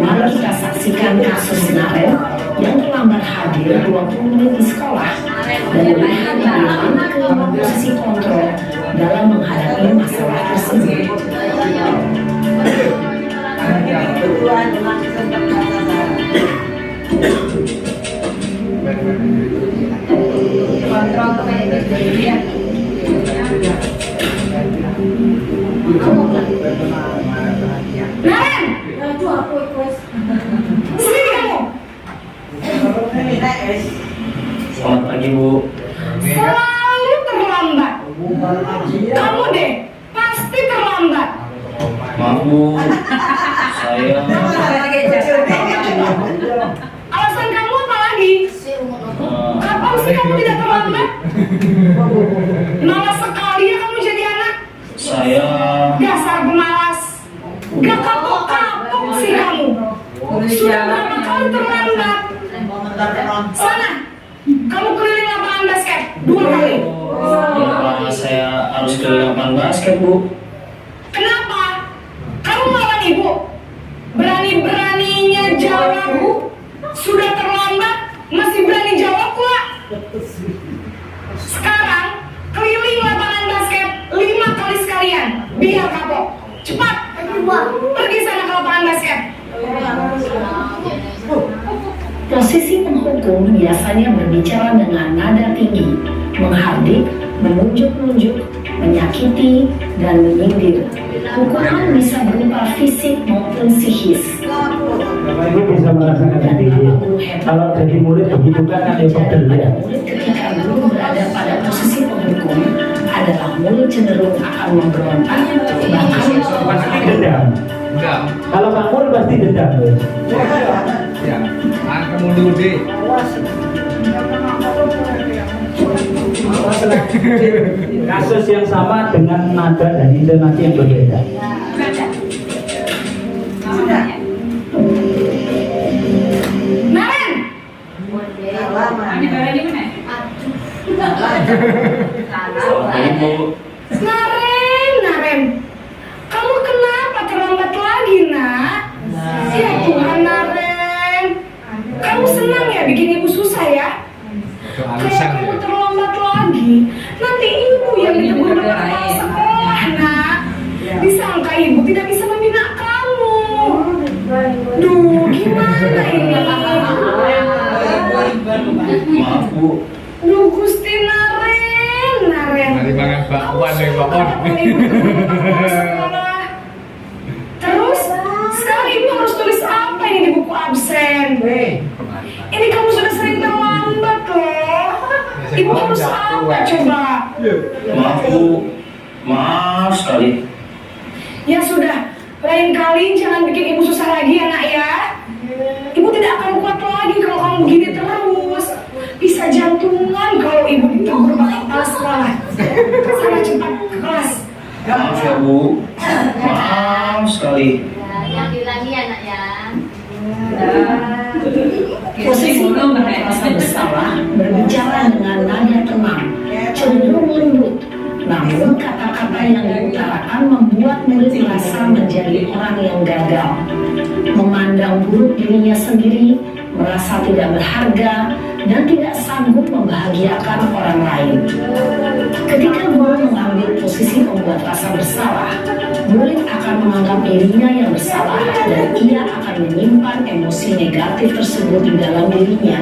mari kita saksikan kasus Naren yang terlambat hadir 20 menit di sekolah dan melihat bagaimana kelima posisi kontrol dalam menghadapi masalah tersebut. Kontrol kemudian Naren, sini kamu. Selamat pagi Bu. Selalu terlambat. Kamu deh, pasti terlambat. Maaf Bu, saya Alasan kamu apa lagi? Kapan sih kamu tidak terlambat? Malas sekali ya kamu jadi anak. saya Dasar pemalas. Gak kapok-kapok sih kamu. Sudah berapa kali terlambat? Sana, kamu keliling lapangan basket 2 kali. kenapa saya harus ke lapangan basket Bu? Kenapa? Kamu melawan ibu? Berani-beraninya jawab bu? Sudah terlambat, masih berani jawab pula? Sekarang, keliling lapangan basket 5 kali sekalian. Biar kapok. Cepat, pergi sana ke lapangan basket. Posisi penghukum biasanya berbicara dengan nada tinggi, menghardik, menunjuk-nunjuk, menyakiti, dan menyindir. Hukuman bisa berupa fisik maupun psikis. Bapak Ibu bisa merasakan sendiri. Kalau jadi murid begitu kan ada pegel ya. Murid ketika guru berada pada posisi penghukum adalah murid cenderung akan memberontak, bahkan Pasti dendam. Enggak. Kalau Pak Mul pasti dendam ya. Ya. Kamu dulu deh. Kasus yang sama dengan nada dan intonasi yang berbeda. Naren, Selamat pagi Bu. Naren, kamu kenapa terlambat lagi nak? Ya Tuhan Naren, kamu senang ya bikin ibu susah ya? Kayak kamu terlambat lagi, nanti ibu yang ditegur dengan kepala sekolah nak. Disangka ibu tidak bisa membina kamu. Duh, gimana ini? Maaf Bu. Duh, Gusti Naren. Mari makan bakwan nih bakwan. Terus, sekarang ibu harus tulis apa ini di buku absen? Ini kamu sudah sering terlambat loh. Ibu harus apa coba? Maaf Bu. Maaf sekali. Ya sudah, lain kali jangan bikin ibu susah lagi ya nak ya. Ibu tidak akan kuat lagi kalau kamu begini terus. Bisa jantungan kalau ibu ditegur pakai kepala sekolah. Sana cepat ke kelas. Maaf ya Bu. Maaf sekali. yang diulangi anak ya. Posisi membuat rasa bersalah berbicara dengan nada tenang, cenderung lembut. Namun kata-kata yang diutarakan membuat murid merasa menjadi orang yang gagal, memandang buruk dirinya sendiri, merasa tidak berharga, dan tidak sanggup membahagiakan orang lain. Ketika guru mengambil posisi membuat rasa bersalah, murid akan menganggap dirinya yang bersalah dan ia akan menyimpan emosi negatif tersebut di dalam dirinya.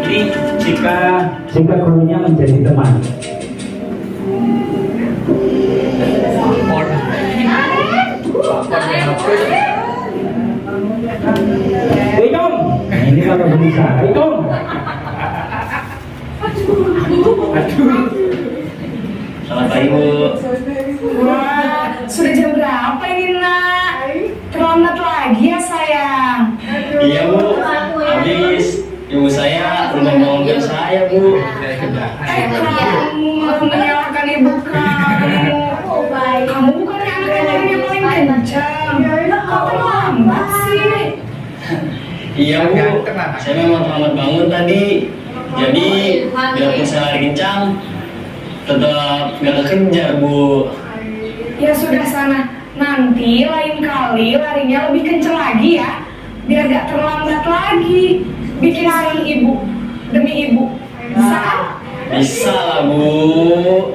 Jadi jika gurunya menjadi teman, hitung. Nah, ini kalau bisa, hitung. Selamat pagi Bu. Wah, sudah jam berapa ini nak? Terlambat lagi ya sayang. Iya Bu, habis ibu saya rumah bangun saya Bu. Kamu malah menyalahkan ibu kamu. Kamu bukan anak yang paling kencang. Kok terlambat sih? Iya Bu, saya memang terlambat bangun tadi. Jadi biarpun saya lari kencang, tetap gak kekejar Bu. Ya sudah sana. Nanti lain kali larinya lebih kencang lagi ya. Biar gak terlambat lagi. Bikin senang ibu demi ibu. Bisa kan? Bisa lah Bu.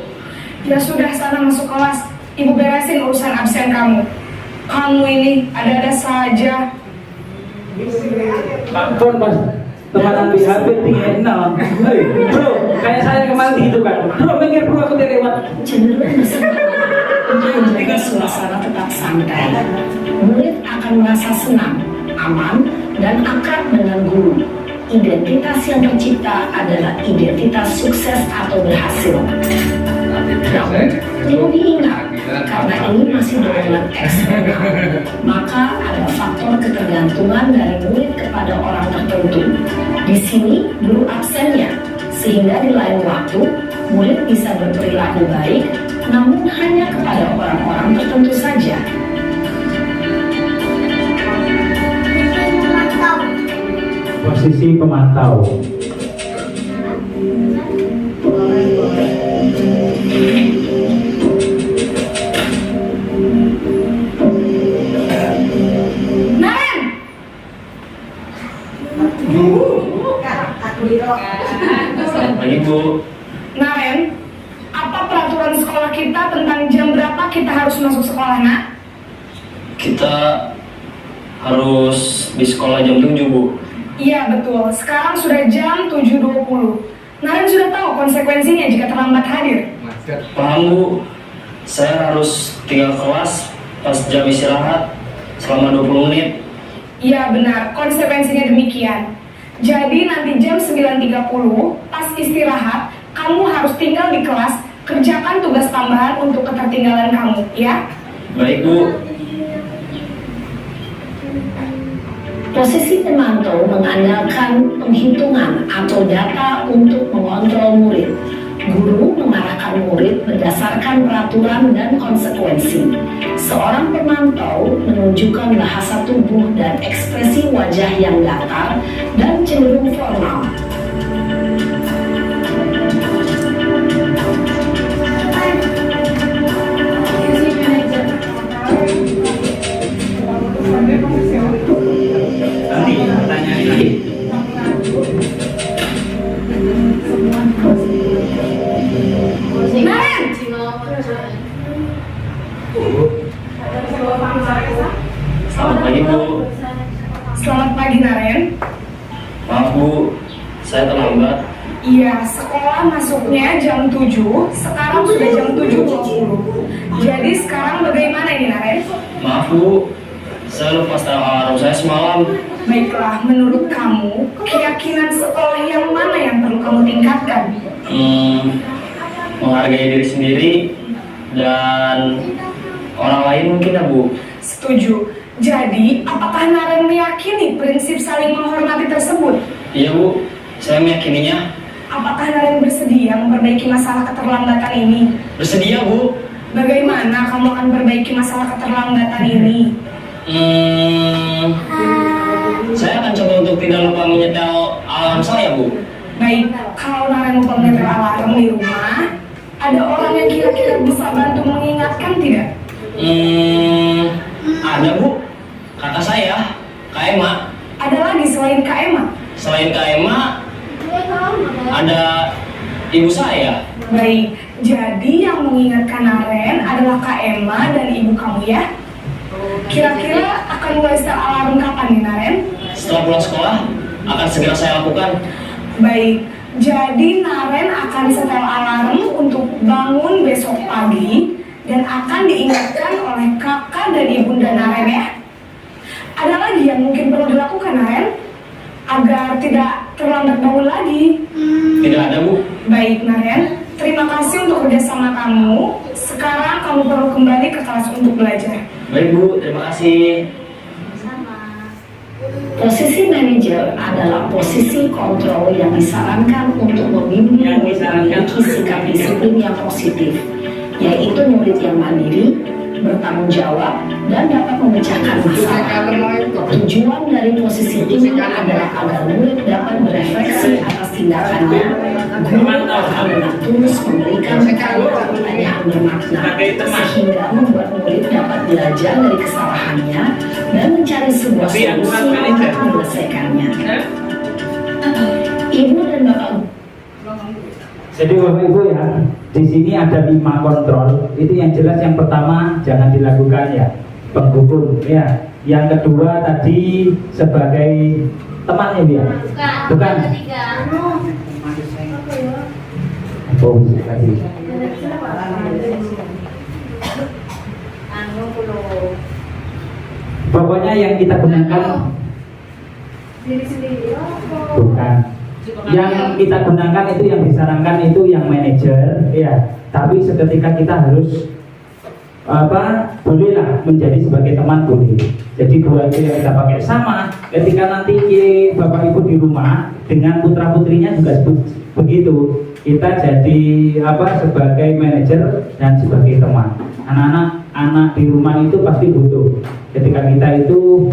Ya sudah sana masuk kelas. Ibu beresin urusan absen kamu. Kamu ini ada-ada saja. Pak Pon pas temanan di HP tinggal enam. Hei bro, kayak saya kemarin gitu kan. Bro, minggir bro, aku tidak lewat. Cenderung bersemangat untuk menjaga suasana tetap santai. Murid akan merasa senang, aman, dan akrab dengan guru. Identitas yang tercipta adalah identitas sukses atau berhasil. Namun, perlu diingat, karena ini masih dorongan eksternal, maka ada faktor ketergantungan dari murid kepada orang tertentu. Di sini, guru absennya, sehingga di lain waktu, murid bisa berperilaku baik, namun hanya kepada orang-orang tertentu saja. Posisi pemantau. Naren! Selamat pagi Bu. Naren, apa peraturan sekolah kita tentang jam berapa kita harus masuk sekolah, nak? Kita harus di sekolah jam 7 Bu. Iya betul, sekarang sudah jam 7.20. Naren sudah tahu konsekuensinya jika terlambat hadir. Paham Bu, saya harus tinggal kelas pas jam istirahat selama 20 menit. Iya benar, konsekuensinya demikian. Jadi nanti jam 9.30 pas istirahat, kamu harus tinggal di kelas, kerjakan tugas tambahan untuk ketertinggalan kamu, ya? Baik Bu. Posisi pemantau mengandalkan penghitungan atau data untuk mengontrol murid. Guru mengarahkan murid berdasarkan peraturan dan konsekuensi. Seorang pemantau menunjukkan bahasa tubuh dan ekspresi wajah yang datar dan cenderung formal. Nanti pertanyaan lagi. Naren! Selamat pagi Bu. Selamat pagi Naren. Maaf Bu, saya terlambat. Iya, sekolah masuknya jam 7, sekarang sudah jam 7.20. Jadi sekarang bagaimana ini Naren? Maaf Bu, saya lupa setel alarm saya semalam. Baiklah, menurut kamu, keyakinan sekolah yang mana yang perlu kamu tingkatkan? Menghargai diri sendiri dan orang lain mungkin ya Bu. Setuju. Jadi, apakah Naren meyakini prinsip saling menghormati tersebut? Iya Bu, saya meyakininya. Apakah Naren bersedia memperbaiki masalah keterlambatan ini? Bersedia Bu. Bagaimana kamu akan perbaiki masalah keterlambatan ini? Saya akan coba untuk tidak lupa menyetel alarm saya, Bu. Baik, kalau Naren lupa menyetel alarm di rumah, ada orang yang kira-kira bisa bantu mengingatkan tidak? Ada, Bu. Kakak saya, Kak Emma. Ada lagi selain Kak Emma? Selain Kak Emma, ada ibu saya. Baik, jadi yang mengingatkan Naren adalah Kak Emma dan ibu kamu ya? Kira-kira akan mulai setel alarm kapan nih Naren? Setelah pulang sekolah, akan segera saya lakukan. Baik, jadi Naren akan setel alarm untuk bangun besok pagi dan akan diingatkan oleh kakak dan ibunda Naren ya. Ada lagi yang mungkin perlu dilakukan Naren agar tidak terlambat bangun lagi? Tidak ada, Bu. Baik Naren, terima kasih untuk kerjasama kamu. Sekarang kamu perlu kembali ke kelas untuk belajar. Baik, Bu. Terima kasih. Posisi manajer adalah posisi kontrol yang disarankan untuk membimbing murid memiliki sikap disiplin yang positif, yaitu murid yang mandiri, bertanggung jawab, dan dapat memecahkan masalah. Tujuan dari posisi ini adalah agar murid dapat berefleksi atas tindakannya, guru akan dengan tulus memberikan pertanyaan bermakna, sehingga membuat murid dapat belajar dari kesalahannya dan mencari sebuah solusi untuk menyelesaikannya. Ibu dan Bapak. Jadi Bapak Ibu ya, di sini ada 5 kontrol. Itu yang jelas yang pertama jangan dilakukan ya, penghukum ya. Yang kedua tadi sebagai temannya dia. Bukan. Ketiga. Oh, tadi. Pokoknya yang kita gunakan bukan. Yang kita gunakan itu yang disarankan itu yang manajer ya. Tapi seketika kita harus bolehlah menjadi sebagai teman boleh. Jadi dua itu yang kita pakai sama. Ketika nanti Bapak Ibu di rumah dengan putra putrinya juga begitu. Kita jadi sebagai manajer dan sebagai teman. Anak di rumah itu pasti butuh. Ketika kita itu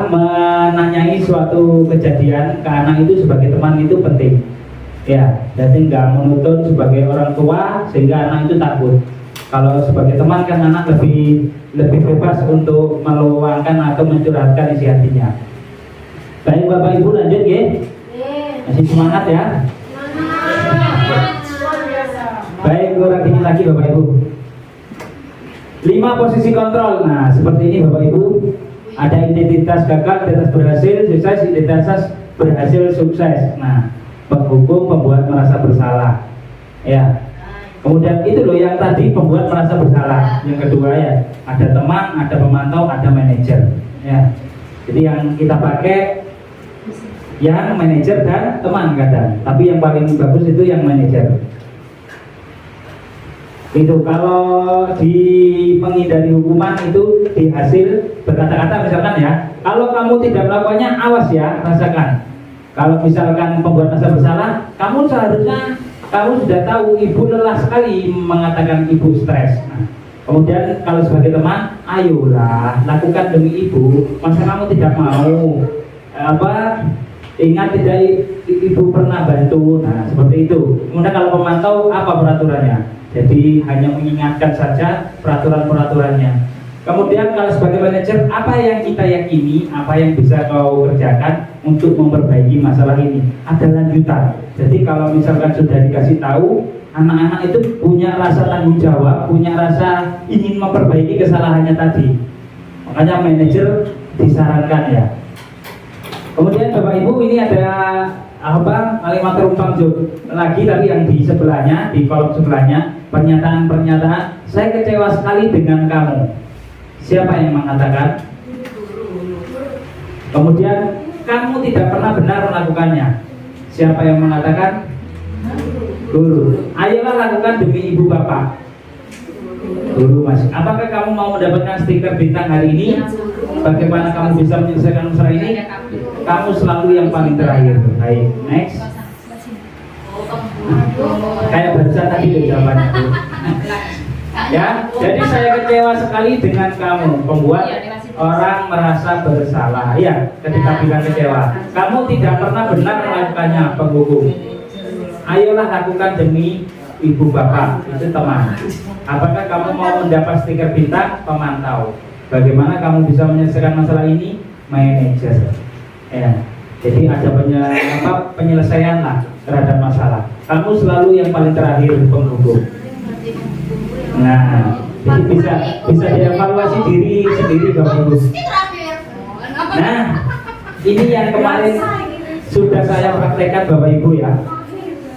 menanyai suatu kejadian ke anak itu sebagai teman itu penting. Ya, jadi nggak menuntut sebagai orang tua sehingga anak itu takut. Kalau sebagai teman kan anak lebih bebas untuk meluangkan atau mencurahkan isi hatinya. Baik Bapak Ibu lanjut ya. Masih semangat ya. Baik, kurang dingin lagi Bapak Ibu. 5 posisi kontrol. Nah, seperti ini Bapak Ibu. Ada identitas gagal, identitas berhasil, sukses, identitas berhasil, sukses. Nah, penghukum, pembuat merasa bersalah. Ya. Kemudian itu loh yang tadi pembuat merasa bersalah. Yang kedua ya, ada teman, ada pemantau, ada manajer. Ya. Jadi yang kita pakai yang manajer dan teman kadang. Tapi yang paling bagus itu yang manajer. Itu kalau di menghindari hukuman itu di hasil berkata-kata misalkan ya, kalau kamu tidak melakukannya awas ya, rasakan. Kalau misalkan pembuat merasa bersalah, kamu seharusnya kamu sudah tahu ibu lelah sekali mengatakan ibu stres. Nah, kemudian kalau sebagai teman, ayolah lakukan demi ibu. Masa kamu tidak mau ingat tidak ibu pernah bantu. Nah seperti itu. Kemudian kalau pemantau apa peraturannya? Jadi hanya mengingatkan saja peraturan-peraturannya. Kemudian kalau sebagai manajer, apa yang kita yakini, apa yang bisa kau kerjakan untuk memperbaiki masalah ini? Ada lanjutan. Jadi kalau misalkan sudah dikasih tahu, anak-anak itu punya rasa tanggung jawab, punya rasa ingin memperbaiki kesalahannya tadi. Makanya manajer disarankan ya. Kemudian Bapak Ibu ini ada kalimat terumpang lagi tapi yang di sebelahnya, di kolom sebelahnya, pernyataan-pernyataan, saya kecewa sekali dengan kamu. Siapa yang mengatakan? Kemudian kamu tidak pernah benar melakukannya. Siapa yang mengatakan? Guru. Ayolah lakukan demi ibu bapak. Guru masih. Apakah kamu mau mendapatkan stiker bintang hari ini? Bagaimana kamu bisa menyelesaikan masalah ini? Kamu selalu yang paling terakhir. Baik, next. Kayak barusan tadi tuh jawabannya tuh. Ya, jadi saya kecewa sekali dengan kamu, pembuat orang merasa bersalah. Ya, ketika bilang kecewa, kamu tidak pernah benar melakukannya, penghukum. Ayolah lakukan demi ibu bapak, itu teman. Apakah kamu mau mendapat stiker bintang? Pemantau. Bagaimana kamu bisa menyelesaikan masalah ini? Manajer. Ya, jadi ada penyelesaian lah terhadap masalah. Kamu selalu yang paling terakhir, penghukum. Nah, jadi bisa dievaluasi diri sendiri, Bapak Ibu. Nah, ini yang kemarin sudah saya praktekkan, Bapak Ibu ya.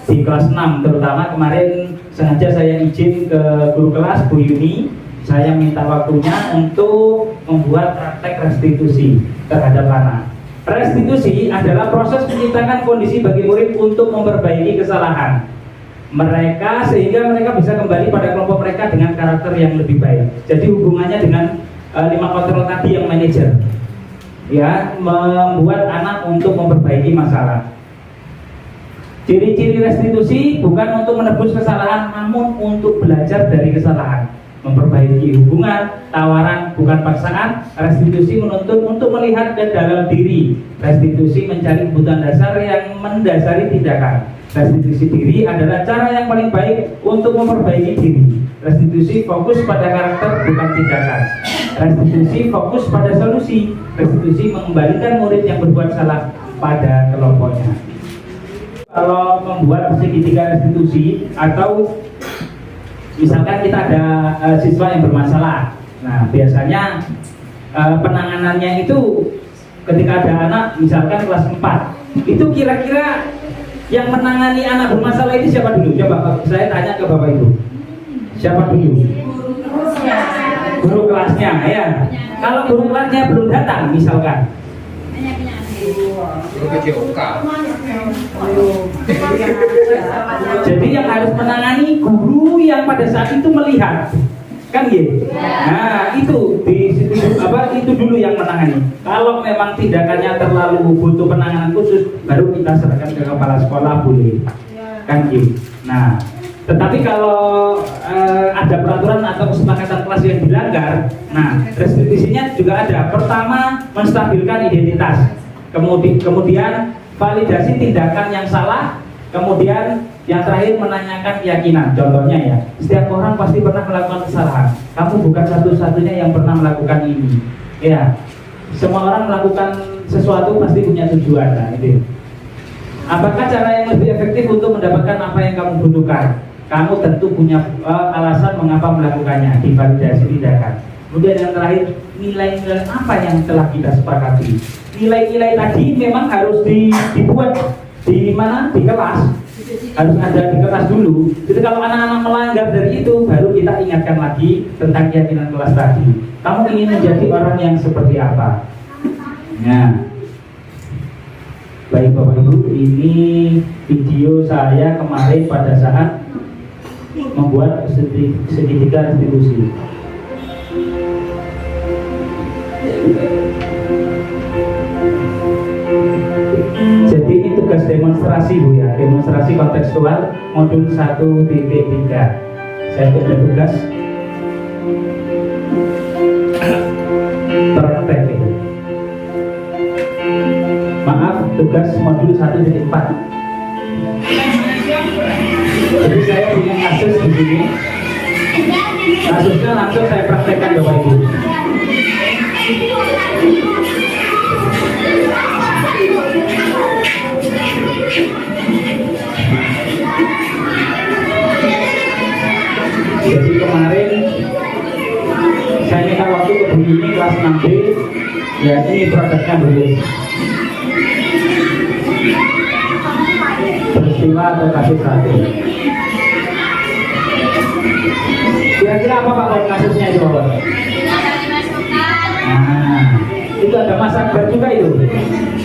Di kelas 6 terutama kemarin sengaja saya izin ke guru kelas Bu Yuni, saya minta waktunya untuk membuat praktek restitusi terhadap anak. Restitusi adalah proses menciptakan kondisi bagi murid untuk memperbaiki kesalahan mereka sehingga mereka bisa kembali pada kelompok mereka dengan karakter yang lebih baik. Jadi hubungannya dengan 5 kontrol tadi yang manajer, ya, membuat anak untuk memperbaiki masalah. Ciri-ciri restitusi bukan untuk menebus kesalahan, namun untuk belajar dari kesalahan, memperbaiki hubungan, tawaran bukan paksaan. Restitusi menuntut untuk melihat ke dalam diri. Restitusi mencari kebutuhan dasar yang mendasari tindakan. Restitusi diri adalah cara yang paling baik untuk memperbaiki diri. Restitusi fokus pada karakter bukan tindakan. Restitusi fokus pada solusi. Restitusi mengembalikan murid yang berbuat salah pada kelompoknya. Kalau membuat segitiga restitusi atau misalkan kita ada siswa yang bermasalah, nah biasanya penanganannya itu ketika ada anak misalkan kelas 4, itu kira-kira yang menangani anak bermasalah itu siapa dulu? Coba saya tanya ke Bapak Ibu, siapa dulu? Guru kelasnya, ya. Kalau guru kelasnya belum datang misalkan, jadi yang harus menangani guru yang pada saat itu melihat, kan gitu. Nah itu itu dulu yang menangani. Kalau memang tindakannya terlalu butuh penanganan khusus, baru kita serahkan ke kepala sekolah, boleh, kan gitu. Nah, tetapi kalau ada peraturan atau kesepakatan kelas yang dilanggar, nah restitusinya juga ada. Pertama, menstabilkan identitas. Kemudian validasi tindakan yang salah. Kemudian yang terakhir menanyakan keyakinan. Contohnya ya, setiap orang pasti pernah melakukan kesalahan. Kamu bukan satu-satunya yang pernah melakukan ini. Ya, semua orang melakukan sesuatu pasti punya tujuan. Nah, itu. Apakah cara yang lebih efektif untuk mendapatkan apa yang kamu butuhkan? Kamu tentu punya alasan mengapa melakukannya. Divalidasi tindakan. Kemudian yang terakhir, nilai-nilai apa yang telah kita sepakati. Nilai-nilai tadi memang harus dibuat di mana? Di kelas. Harus ada di kelas dulu. Jadi kalau anak-anak melanggar dari itu, baru kita ingatkan lagi tentang keyakinan kelas tadi. Kamu ingin menjadi orang yang seperti apa? Nah, baik Bapak Ibu, ini video saya kemarin pada saat membuat segitiga restitusi. Jadi ini tugas demonstrasi Bu ya, demonstrasi kontekstual modul 1.3. Saya punya tugas praktek itu. Maaf, tugas modul 1.4. Jadi saya punya kasus di sini. Kasusnya langsung saya praktekkan Bapak Ibu. Jadi kemarin saya minta waktu ke Bu Yuni kelas 6B, ya ini produknya belum. Peristiwa atau kasus satu. Kira-kira apa Pak kasusnya itu Pak? Nah, itu ada masak bar juga itu.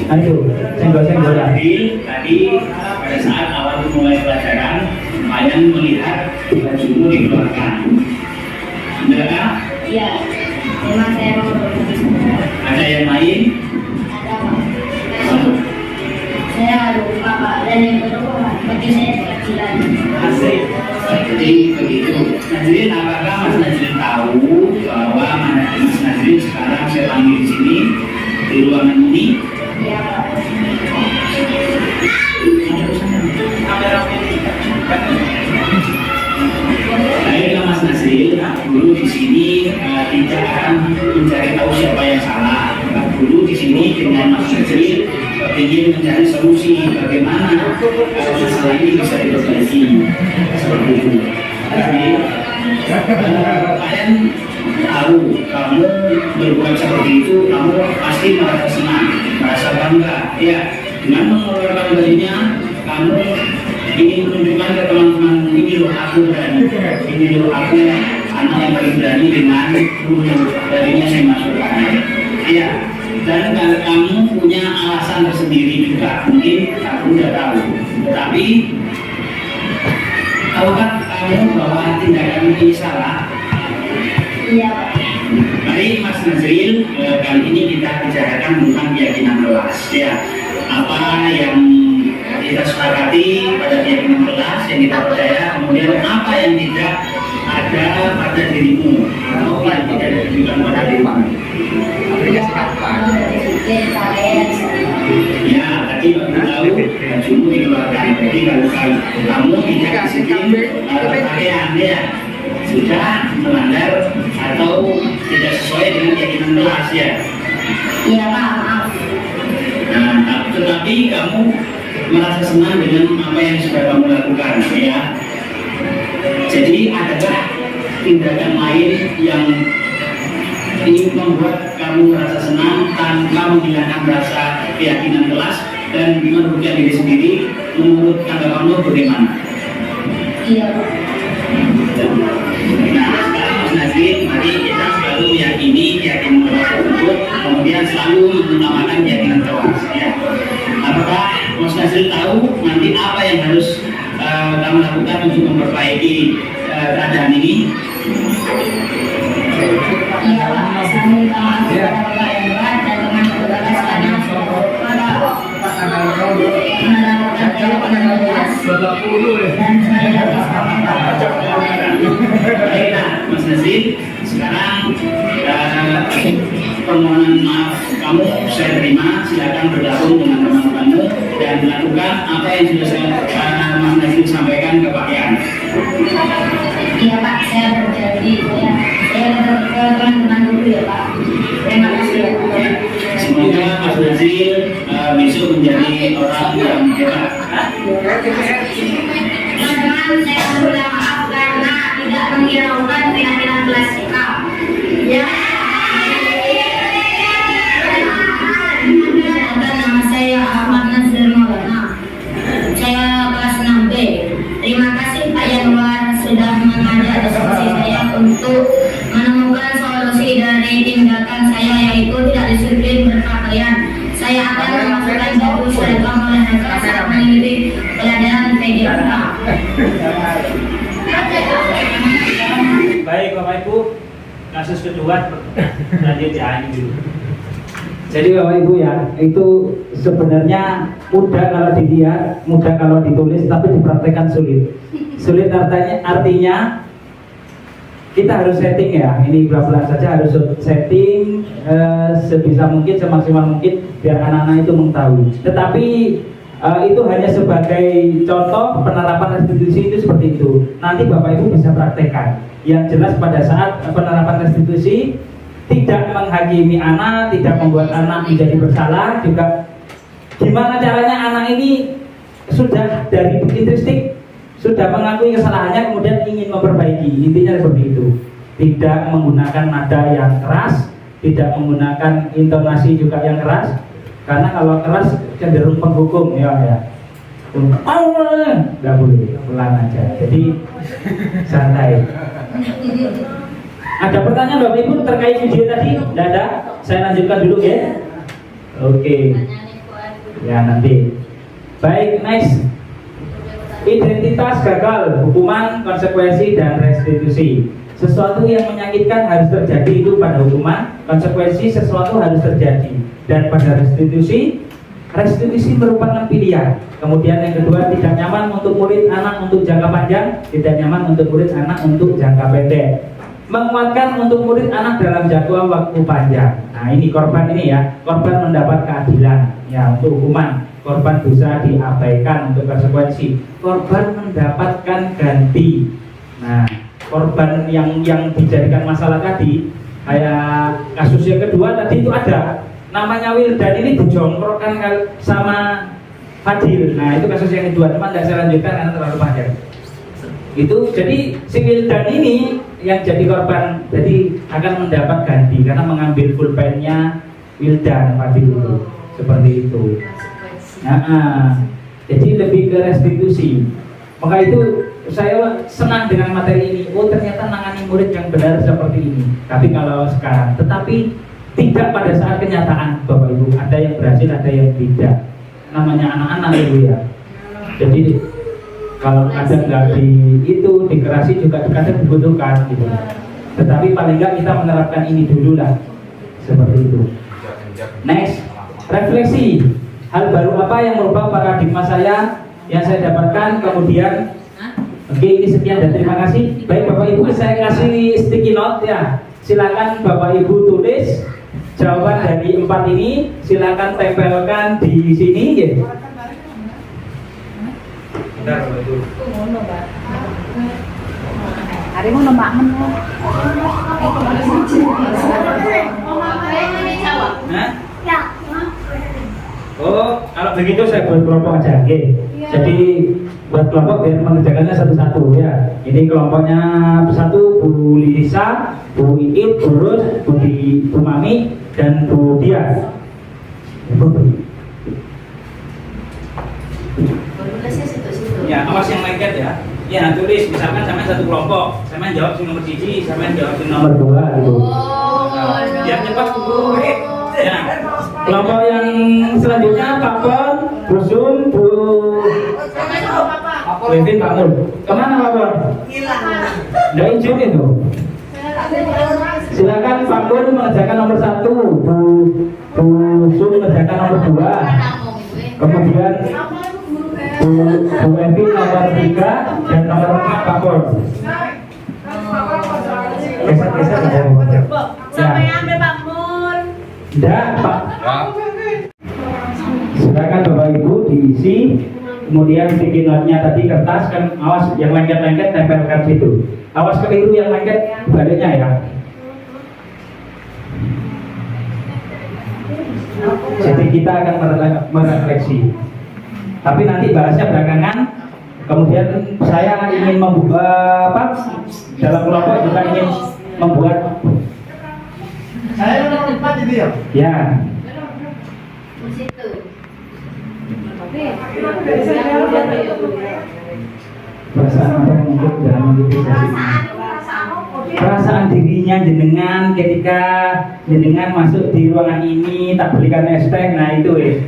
Nah itu, senggol-senggol tadi pada saat awal mulai pelajaran, Mayan melihat bajumu dikeluarkan. Benar kan? Iya, memang saya mau. Ada yang lain? Ada Pak. Saya lupa Pak, dan yang kedua bagi saya kecilan. Asik, seperti begitu. Nazril, apakah Mas Nazril tahu bahwa Mas Nazril sekarang saya panggil di sini di ruangan ini? Iya, Pak. Baiklah Mas Nazril, guru di sini tidak akan mencari tahu siapa yang salah. Guru di sini dengan Mas Nazril ingin mencari solusi bagaimana masalah ini bisa diperbaiki seperti itu. Jadi kalian tahu kamu berbuat seperti itu, kamu pasti merasa senang, merasa bangga. Ya, dengan mengeluarkan darinya, kamu ingin menunjukkan ke teman-teman, ini loh aku berani, ini loh aku anak yang paling berani dengan darinya saya masukkan. Iya, dan kalau kamu punya alasan tersendiri juga, mungkin aku udah tahu. Tapi tahukah kamu bahwa tindakan ini salah? Iya, Pak. Mari Mas Nazril, kali ini kita bicarakan tentang keyakinan kelas. Ya, apa yang kita sepakati pada keyakinan kelas yang kita percaya, kemudian apa yang tidak ada pada dirimu atau yang tidak ditujukan pada dirimu. Aplikasi apa? Ya, tadi baru tahu bajumu dikeluarkan. Jadi kalau kamu tidak disiplin pakaian, ya sudah melanggar atau tidak sesuai dengan keyakinan kelas, ya. Iya, Pak. Maaf. Nah, tetapi kamu merasa senang dengan apa yang sudah kamu lakukan, ya. Jadi adakah tindakan lain yang ini membuat kamu merasa senang tanpa menghilangkan rasa keyakinan kelas dan merugikan diri sendiri? Menurut kamu bagaimana? Iya, Pak. Nah, sekarang Mas Nazril, mari kita selalu meyakini keyakinan kelas tersebut, kemudian selalu mengutamakan keyakinan kelas. Ya. Apakah Mas Nazril tahu nanti apa yang harus kamu lakukan untuk memperbaiki keadaan ini? Iya, Pak. Saya minta maaf kepada Bapak yang berat dan teman berbalas karena melakukan keyakinan kelas dan saya bisa Baiklah, Mas Nazril, sekarang permohonan maaf kamu saya terima. Silakan bergabung dengan teman-temanmu dan lakukan apa yang sudah Mas Nazril sampaikan ke Pak Yan. Iya, Pak. Saya berjanji. Saya ke teman-teman dulu ya, Pak. Terima kasih ya, Pak. Semoga Mas Nazril besok menjadi orang yang hebat. Teman-teman, saya minta maaf karena tidak menghiraukan keyakinan kelas kita. Ya. Nama saya Ahmad Nazir Maulana. Saya kelas 6B. Terima kasih Pak Yanwar sudah mengajak diskusi saya untuk menemukan solusi dari tindakan saya, yaitu tidak disiplin berpakaian. Saya akan memasukkan baju seragam olahraga saat mengikuti pelajaran PJK. Baik Bapak Ibu, kasus kedua lanjut ya ini dulu. Jadi Bapak Ibu ya, itu sebenarnya mudah kalau dilihat, mudah kalau ditulis, tapi dipraktekkan sulit. Sulit artinya kita harus setting ya, ini pelan-pelan saja harus setting sebisa mungkin, semaksimal mungkin biar anak-anak itu mengetahui. Tetapi itu hanya sebagai contoh penerapan restitusi itu seperti itu. Nanti Bapak Ibu bisa praktekkan. Yang jelas pada saat penerapan restitusi tidak menghakimi anak, tidak membuat anak menjadi bersalah, juga gimana caranya anak ini sudah dari intrinsik sudah mengakui kesalahannya kemudian ingin memperbaiki. Intinya seperti itu. Tidak menggunakan nada yang keras, tidak menggunakan intonasi juga yang keras, karena kalau keras cenderung penghukum ya. Nggak boleh, pelan aja. Jadi santai. Ada pertanyaan Bapak Ibu terkait video tadi? Tidak ada? Saya lanjutkan dulu ya. Oke. Ya nanti. Baik, next. Identitas gagal, hukuman, konsekuensi, dan restitusi. Sesuatu yang menyakitkan harus terjadi itu pada hukuman, konsekuensi sesuatu harus terjadi. Dan pada restitusi, restitusi merupakan pilihan. Kemudian yang kedua, tidak nyaman untuk murid anak untuk jangka panjang, tidak nyaman untuk murid anak untuk jangka pendek. Menguatkan untuk murid anak dalam jangka waktu panjang. Nah ini korban ini ya, korban mendapat keadilan ya untuk hukuman. Korban bisa diabaikan untuk konsekuensi. Korban mendapatkan ganti. Nah korban yang dijadikan masalah tadi, kayak kasus yang kedua tadi itu ada namanya Wildan ini dijongkrokkan sama Fadil. Nah itu kasus yang kedua, teman tidak saya lanjutkan karena terlalu panjang. Itu jadi si Wildan ini yang jadi korban, jadi akan mendapat ganti karena mengambil pulpennya Wildan Fadil itu, seperti itu. Nah, jadi lebih ke restitusi. Maka itu saya senang dengan materi ini. Oh ternyata nangani murid yang benar seperti ini. Tapi kalau sekarang, tetapi tidak pada saat kenyataan, Bapak Ibu. Ada yang berhasil, ada yang tidak. Namanya anak-anak Ibu ya. Jadi kalau kadang nggak dikerasi juga kadang dibutuhkan gitu. Tetapi paling nggak kita menerapkan ini dulu lah, seperti itu. Next, refleksi. Hal baru apa yang merubah paradigma saya yang saya dapatkan kemudian. Oke, ini sekian dan terima kasih. Baik Bapak Ibu, saya kasih sticky note ya. Silakan Bapak Ibu tulis jawaban dari 4 ini. Silakan tempelkan di sini ya. Bentar Bapak Ibu. Hari mau nombak menu. Nah? Oh, kalau begitu saya buat kelompok aja, oke. Jadi buat kelompok biar mengerjakannya satu-satu ya. Ini kelompoknya satu Bu Lisa, Bu Iit, Bu Rus, Bu Mami, dan Bu Dia. Ya, awas yang lengket ya. Ya, tulis misalkan sama satu kelompok, sama jawab nomor 1, sama jawab nomor 2 gitu. Biar cepat Bu. Ya. Kelompok yang selanjutnya Pak Pon, Bu Sum, Bu Levin, Pak Mul. Kemana Pak Pon? Nggak izin itu. Silakan Pak Mul mengerjakan nomor 1, Bu Sum mengerjakan nomor 2. Kemudian Bu Levin nomor 3 dan nomor 4 Pak Pon. Geser-geser ya. Sampai ambil Pak Mul. Tidak, Pak. Silakan Bapak Ibu diisi. Kemudian bikin note-nya tadi kertas kan, awas yang lengket-lengket tempelkan situ. Awas keliru yang lengket baliknya ya. Jadi kita akan merefleksi. Tapi nanti bahasnya belakangan. Kemudian saya ingin membuat dalam kelompok juga ingin membuat. Saya nomor 4 itu ya? Ya. Perasaan apa untuk dalam mobilisasi? Perasaan dirinya jenengan ketika jenengan masuk di ruangan ini tak belikan es teh, nah itu ya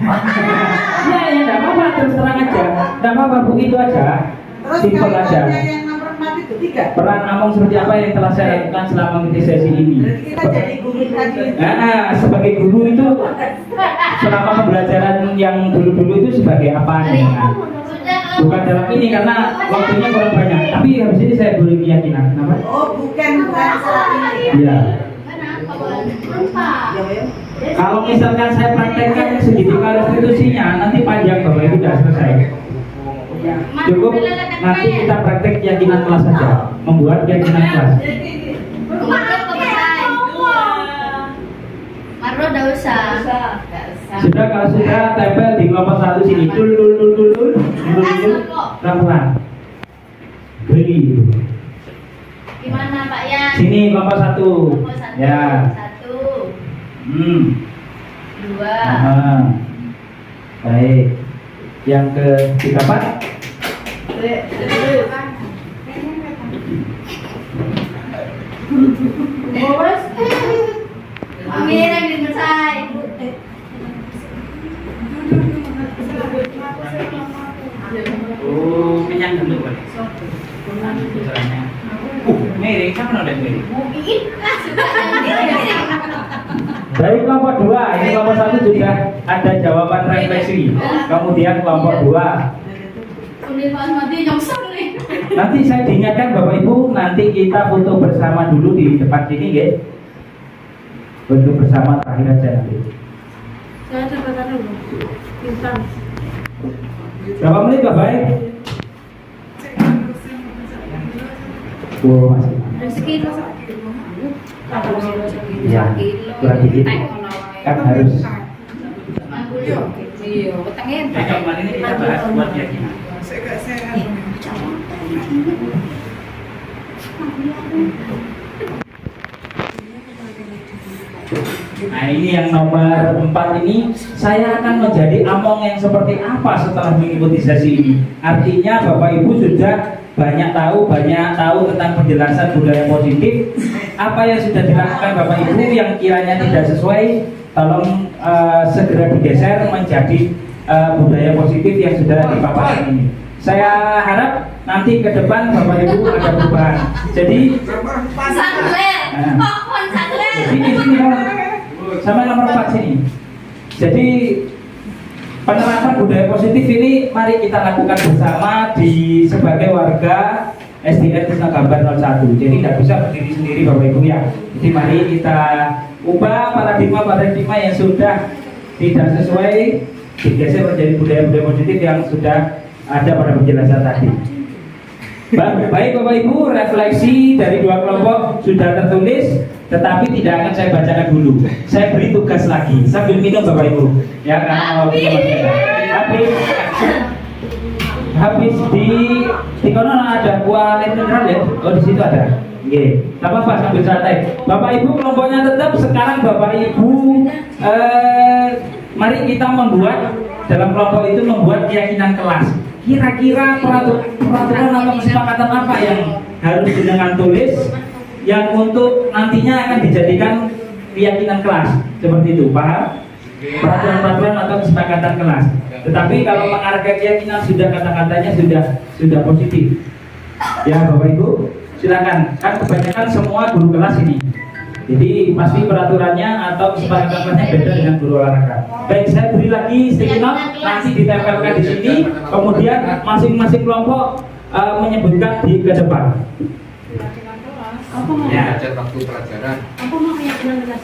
tidak apa-apa, terus terang aja, tidak apa-apa Bu, itu aja, simpel aja. Peran Among seperti apa yang telah saya lakukan selama mengikuti sesi ini? Kita jadi guru tadi. Sebagai guru itu selama pembelajaran yang dulu-dulu itu sebagai apa? Bukan dalam ini karena waktunya kurang banyak. Tapi habis ini saya boleh keyakinan. Kenapa? Oh, bukan salah ini. Iya. Kalau misalkan saya praktekkan segitiga restitusinya, nanti panjang Bapak Ibu tidak selesai. Cukup nanti kita praktek keyakinan kelas saja, membuat keyakinan kelas. Marlo udah usah. Sudah, kalau sudah tempel di kelompok 1 sini, dul, pelan-pelan. Beli. Gimana Pak Yan? Sini kelompok 1. Kelompok 1. Ya. 1. 2. Baik. Yang ketiga Pak. Amir yang selesai. Oh, kenyang dulu Pak. Mary, kamu udah Mary? Mungkin sudah. Dari kelompok 2, ini kelompok 1 sudah ada jawaban refleksi. Kemudian kelompok 2. Nanti saya diingatkan Bapak Ibu, nanti kita foto bersama dulu di depan sini, guys. Foto bersama terakhir aja nanti. Saya catatan dulu. Bintang. Berapa menit Bapak? Oh, masih. Rezeki itu. Ya, kurang dikit. Kan harus. Kemarin ini kita bahas buat keyakinan. Nah, ini yang nomor 4 ini, saya akan menjadi among yang seperti apa setelah mengikuti sesi ini. Artinya Bapak Ibu sudah banyak tahu tentang penjelasan budaya positif. Apa yang sudah dilakukan Bapak Ibu yang kiranya tidak sesuai, tolong segera digeser menjadi budaya positif yang sudah dipaparkan ini. Saya harap nanti ke depan Bapak Ibu ada perubahan. Jadi sini sama nomor 4 sini. Jadi penerapan budaya positif ini mari kita lakukan bersama di sebagai warga SDN Wisma Gambar 01. Jadi tidak bisa berdiri sendiri Bapak Ibu ya. Jadi mari kita ubah paradigma yang sudah tidak sesuai, digeser menjadi budaya-budaya positif yang sudah ada pada penjelasan tadi. Baik Bapak Ibu, refleksi dari dua kelompok sudah tertulis, tetapi tidak akan saya bacakan dulu. Saya beri tugas lagi sambil minum Bapak Ibu. Ya, karena habis di kono ada kuah mineral ya. Oh, di situ ada. Nggih. Enggak apa-apa sambil santai. Bapak Ibu kelompoknya tetap. Sekarang Bapak Ibu mari kita dalam kelompok itu membuat keyakinan kelas. Kira-kira peraturan atau kesepakatan apa yang harus dengan tulis yang untuk nantinya akan dijadikan keyakinan kelas, seperti itu, paham? Peraturan-peraturan atau kesepakatan kelas. Tetapi kalau mengarah ke keyakinan sudah kata-katanya sudah positif. Ya Bapak Ibu, silakan. Kan kebanyakan semua guru kelas ini. Jadi pasti peraturannya atau kesepakatan kelasnya beda dengan guru olahraga. Baik, saya beri lagi sticky note, nanti ditempelkan di sini. Kemudian masing-masing kelompok menyebutkan di ke depan. Ya, cacat waktu pelajaran. Aku mau keyakinan kelas.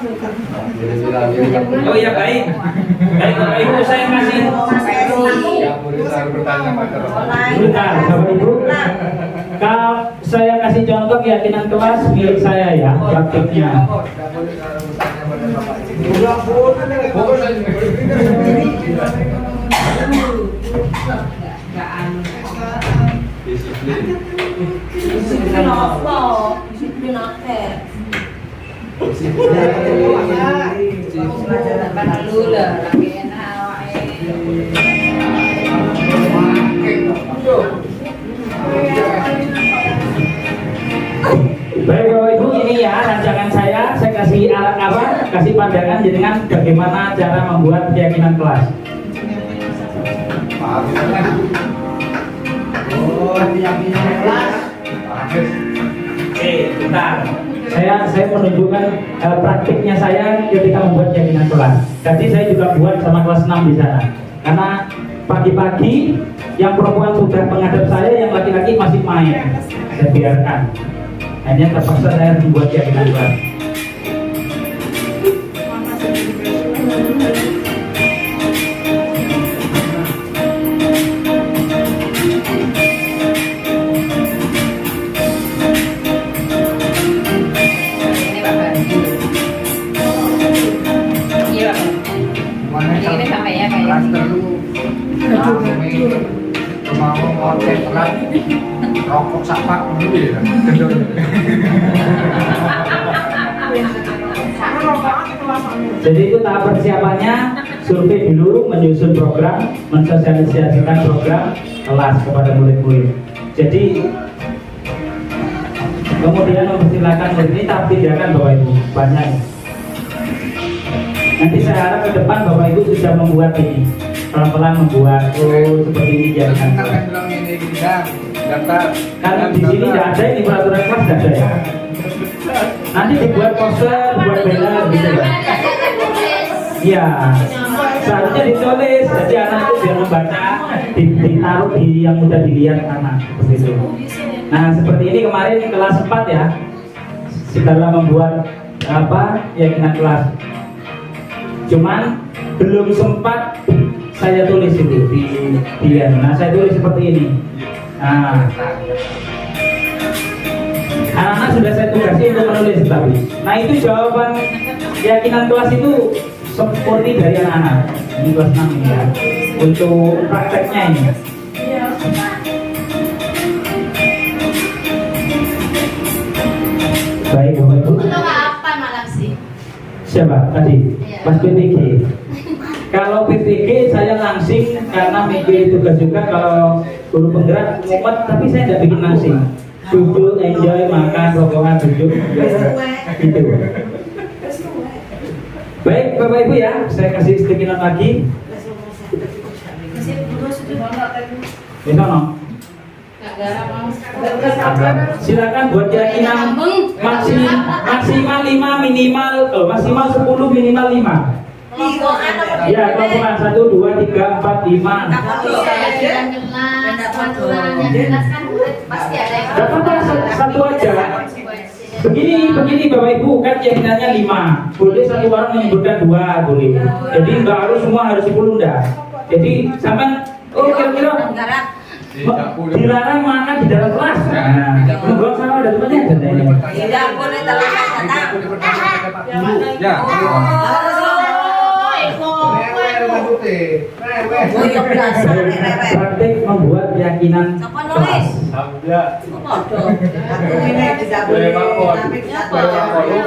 Oh ya baik. Baik Bapak Ibu, saya kasih. Yang boleh selalu bertanya pada Bentar, Bapak Ibu. Kalau saya kasih contoh keyakinan kelas milik saya ya, praktiknya. Baik Bapak Ibu, ini ya rancangan saya kasih alat apa, kasih pandangan dengan bagaimana cara membuat keyakinan kelas. Oke, bentar. Saya menunjukkan praktiknya saya ketika membuat keyakinan kelas. Jadi saya juga buat sama kelas 6 di sana. Karena pagi-pagi yang perempuan sudah menghadap saya, yang laki-laki masih main. Saya biarkan. Hanya terpaksa saya membuat keyakinan kelas. Ini sampai ya kayak rokok sapak dulu ya. Jadi itu tahap persiapannya, survei dulu, menyusun program, mensosialisasikan program kelas kepada murid-murid. Jadi kemudian mempersilahkan murid ini tahap tindakan Bapak Ibu banyak. Nanti saya harap ke depan Bapak Ibu sudah membuat ini, pelan-pelan membuat seperti ini jangan. Karena di sini tidak ada ini peraturan kelas, tidak ada ya. Nanti dibuat poster, buat banner gitu ya. Iya, seharusnya ditulis. Jadi anak itu biar membaca, ditaruh di yang mudah dilihat anak seperti itu. Nah seperti ini kemarin kelas 4 ya, segala membuat keyakinan kelas. Cuman belum sempat saya tulis itu di nah saya tulis seperti ini. Nah anak-anak sudah saya tugasi untuk menulis tapi nah itu jawaban keyakinan kelas itu seperti dari anak-anak ini kelas 6 ini ya, untuk prakteknya ini. Baik Bapak Ibu. Untuk apa malam sih? Siapa tadi? Mas PPG. Kalau PPG saya langsing karena mikir tugas juga. Kalau guru penggerak mumet, tapi saya tidak bikin langsing. Duduk, enjoy, makan, rokokan, duduk. Gitu. Baik Bapak Ibu ya, saya kasih stikinan lagi. Bisa silakan buat keyakinan maksimal 5 minimal maksimal 10 minimal 5. Ya, kelompokan 1, 2, 3, 4, 5. Dapat satu aja. Begini Bapak Ibu, kan keyakinannya 5. Boleh satu orang menyebutkan 2 boleh. Jadi nggak harus semua harus 10 enggak. Jadi sampai kira-kira dilarang mana di dalam kelas. Nah, enggak salah ada tempatnya ada ini. Tidak boleh telat datang. Ya. Praktik membuat keyakinan kelas.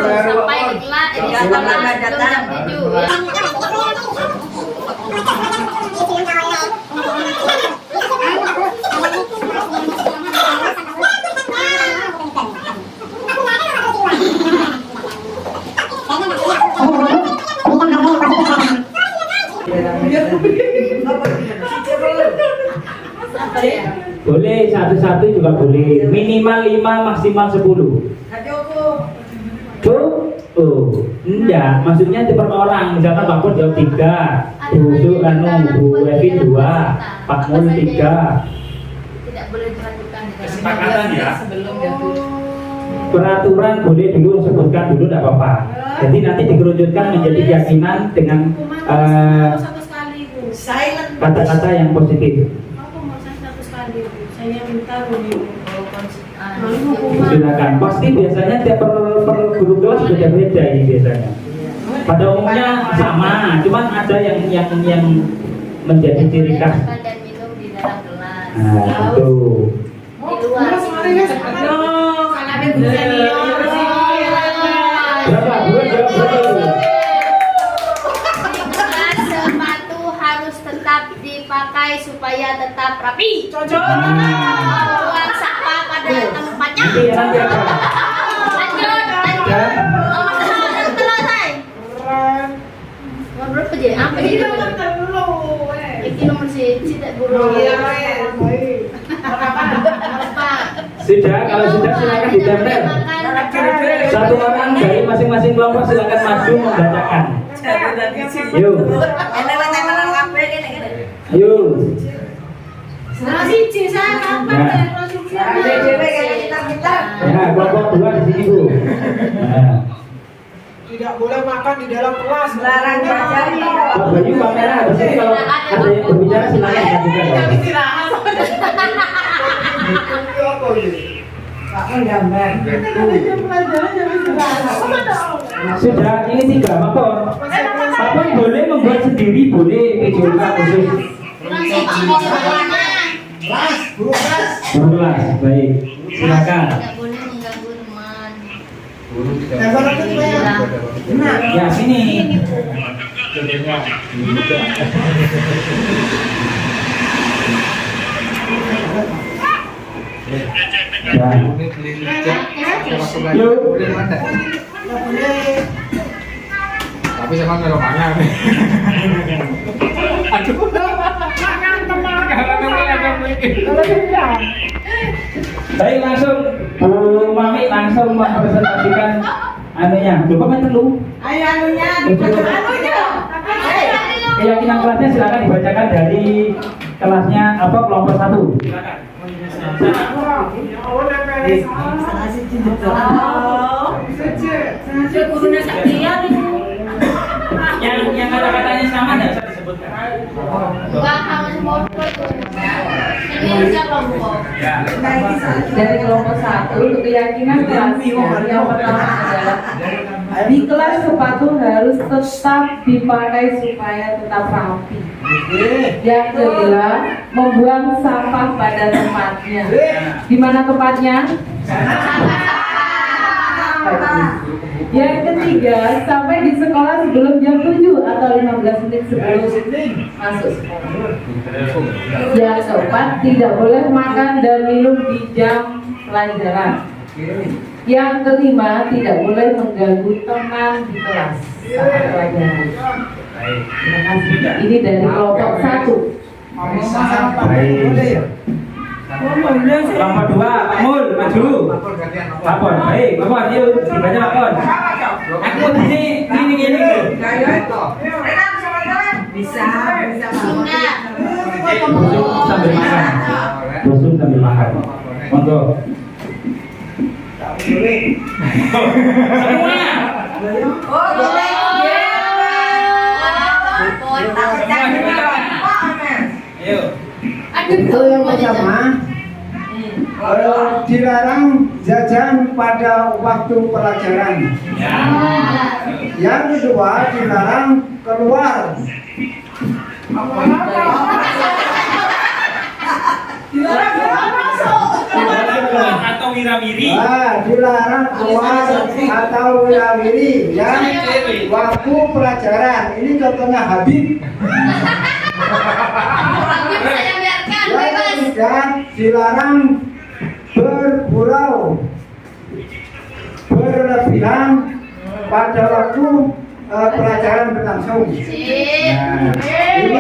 Sampai dikelat, jam 7. Boleh satu-satu juga boleh. Minimal 5 maksimal 10. Enggak, maksudnya itu per orang. Misalkan Bapak jawab 3, Bu Evi 2, Pak Mul 3. Tidak boleh dilakukan Kesepakatan ya. sebelum Peraturan boleh dulu sebutkan dulu tidak apa-apa. Jadi nanti dikerucutkan menjadi keyakinan dengan kata-kata yang positif. Saya minta Silakan. Pasti biasanya tiap per guru kelas beda-beda ini biasanya. Pada umumnya sama, cuman ada yang menjadi ciri khas. dan minum di dalam gelas. Nah, itu. Di luar. Berapa? Berapa? Sepatu harus tetap dipakai supaya tetap rapi. cocok. Buang sampah pada tempatnya. Nanti apa? Lanjut. Selesai. Nomor apa jadi? Apa jadi? Ini nomor si tidak guru. Sudah, kalau sudah silakan ditempel. Satu orang dari masing-masing kelompok silakan maju membacakan. Yuk. Ayo. Ya, kelompok 2 di sini Bu. Nah. Tidak boleh makan di dalam kelas. Larang diajari. Pak Bayu kamera habis ini kalau ada yang berbicara silakan diajukan ya. Pak menggambar. Sudah, ini 3 Bapak boleh membuat sendiri, boleh PJK khusus. Guru kelas, baik. Silakan. Tidak boleh mengganggu teman. Ya, sini. Ya. Yuk. Tapi sama kalau mana nih? Aduh. Baik, langsung Bu Mami langsung mempresentasikan anunya. Coba main dulu. Ayo anunya. keyakinan kelasnya silakan dibacakan dari kelasnya apa kelompok 1. Silakan. Yang kata-katanya sama tidak bisa disebutkan. Dari kelompok 1, keyakinan kelasnya yang pertama adalah di kelas sepatu harus tetap dipakai supaya tetap rapi. Yang kedua, membuang sampah pada tempatnya. Di mana tempatnya? Yang ketiga, sampai di sekolah sebelum jam 7 atau 15 menit sebelum masuk sekolah. Yang keempat, tidak boleh makan dan minum di jam pelajaran. Yang kelima, tidak boleh mengganggu teman di kelas saat pelajaran. Terima kasih. Ini dari kelompok 1. Kelompok 2, Pak Mul, maju. Lapor, baik, lapor, yuk, dibaca lapor. Aku ini. Bisa. Busuk sambil makan. Monggo. Semuanya. Ayo. Itu yang pertama, dilarang jajan pada waktu pelajaran. Yang kedua, dilarang keluar. Atau wirawiri. Dilarang keluar atau wirawiri yang waktu pelajaran. Ini contohnya Habib. Yang ketiga, dilarang bergurau berlebihan pada waktu pelajaran berlangsung. Ini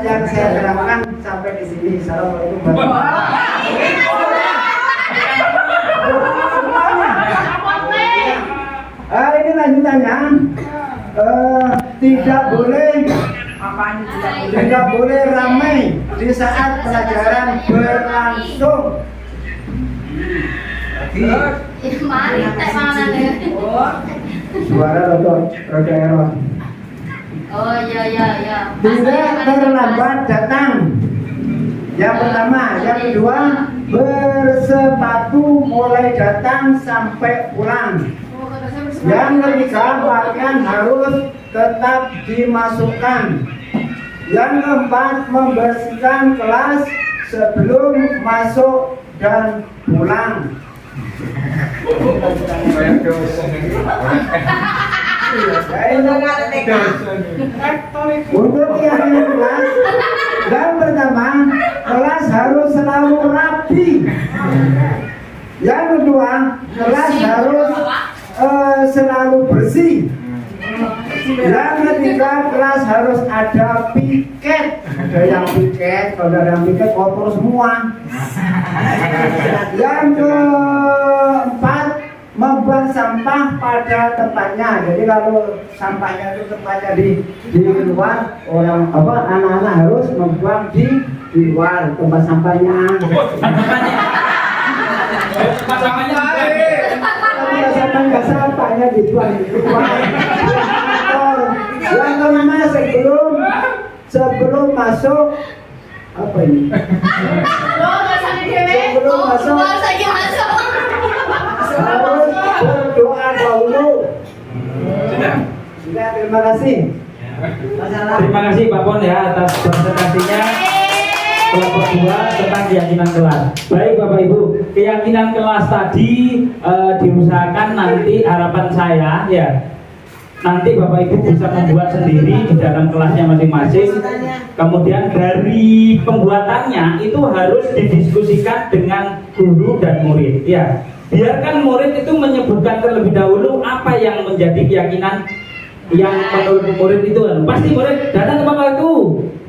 yang saya terangkan sampai di sini. Assalamualaikum warahmatullahi wabarakatuh. Ini lanjutannya, tidak boleh ramai di saat pelajaran berlangsung. Suara roda error. Oh iya. Tidak terlambat datang. Yang pertama, yang kedua, bersepatu mulai datang sampai pulang. Yang ketiga, pakaian harus tetap dimasukkan. Yang keempat, membersihkan kelas sebelum masuk dan pulang. Untuk yang kelas, yang pertama, kelas harus selalu rapi. Yang kedua, kelas harus selalu bersih. Yang ketiga, kelas harus ada piket. Ada yang piket, kalau ada yang piket kotor semua. Yang keempat, membuang sampah pada tempatnya. Jadi kalau sampahnya itu tempatnya di luar, anak-anak harus membuang di luar tempat sampahnya. Sampahnya dibuang di luar. Yang kelima, sebelum masuk apa ini? Sebelum masuk harus berdoa dahulu. Sudah, terima kasih. Terima kasih Pak Pon ya atas presentasinya kelompok 2 tentang keyakinan kelas. Baik Bapak Ibu, keyakinan kelas tadi diusahakan nanti harapan saya ya. Nanti Bapak Ibu bisa membuat sendiri di dalam kelasnya masing-masing. Kemudian dari pembuatannya itu harus didiskusikan dengan guru dan murid ya. Biarkan murid itu menyebutkan terlebih dahulu apa yang menjadi keyakinan yang menurut murid itu. Pasti murid datang ke Bapak itu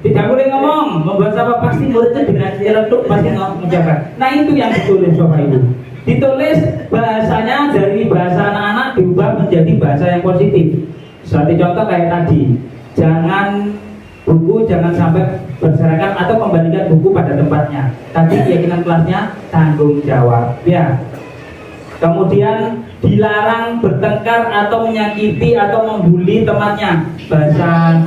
tidak boleh ngomong, membuat apa pasti murid itu dengan nyeletuk pasti menjawab. Nah itu yang ditulis Bapak Ibu. Ditulis bahasanya dari bahasa anak-anak diubah menjadi bahasa yang positif. Seperti contoh kayak tadi, jangan sampai berserakan atau kembalikan buku pada tempatnya. Tadi keyakinan kelasnya tanggung jawab, ya. Kemudian dilarang bertengkar atau menyakiti atau membuli temannya. Bahasa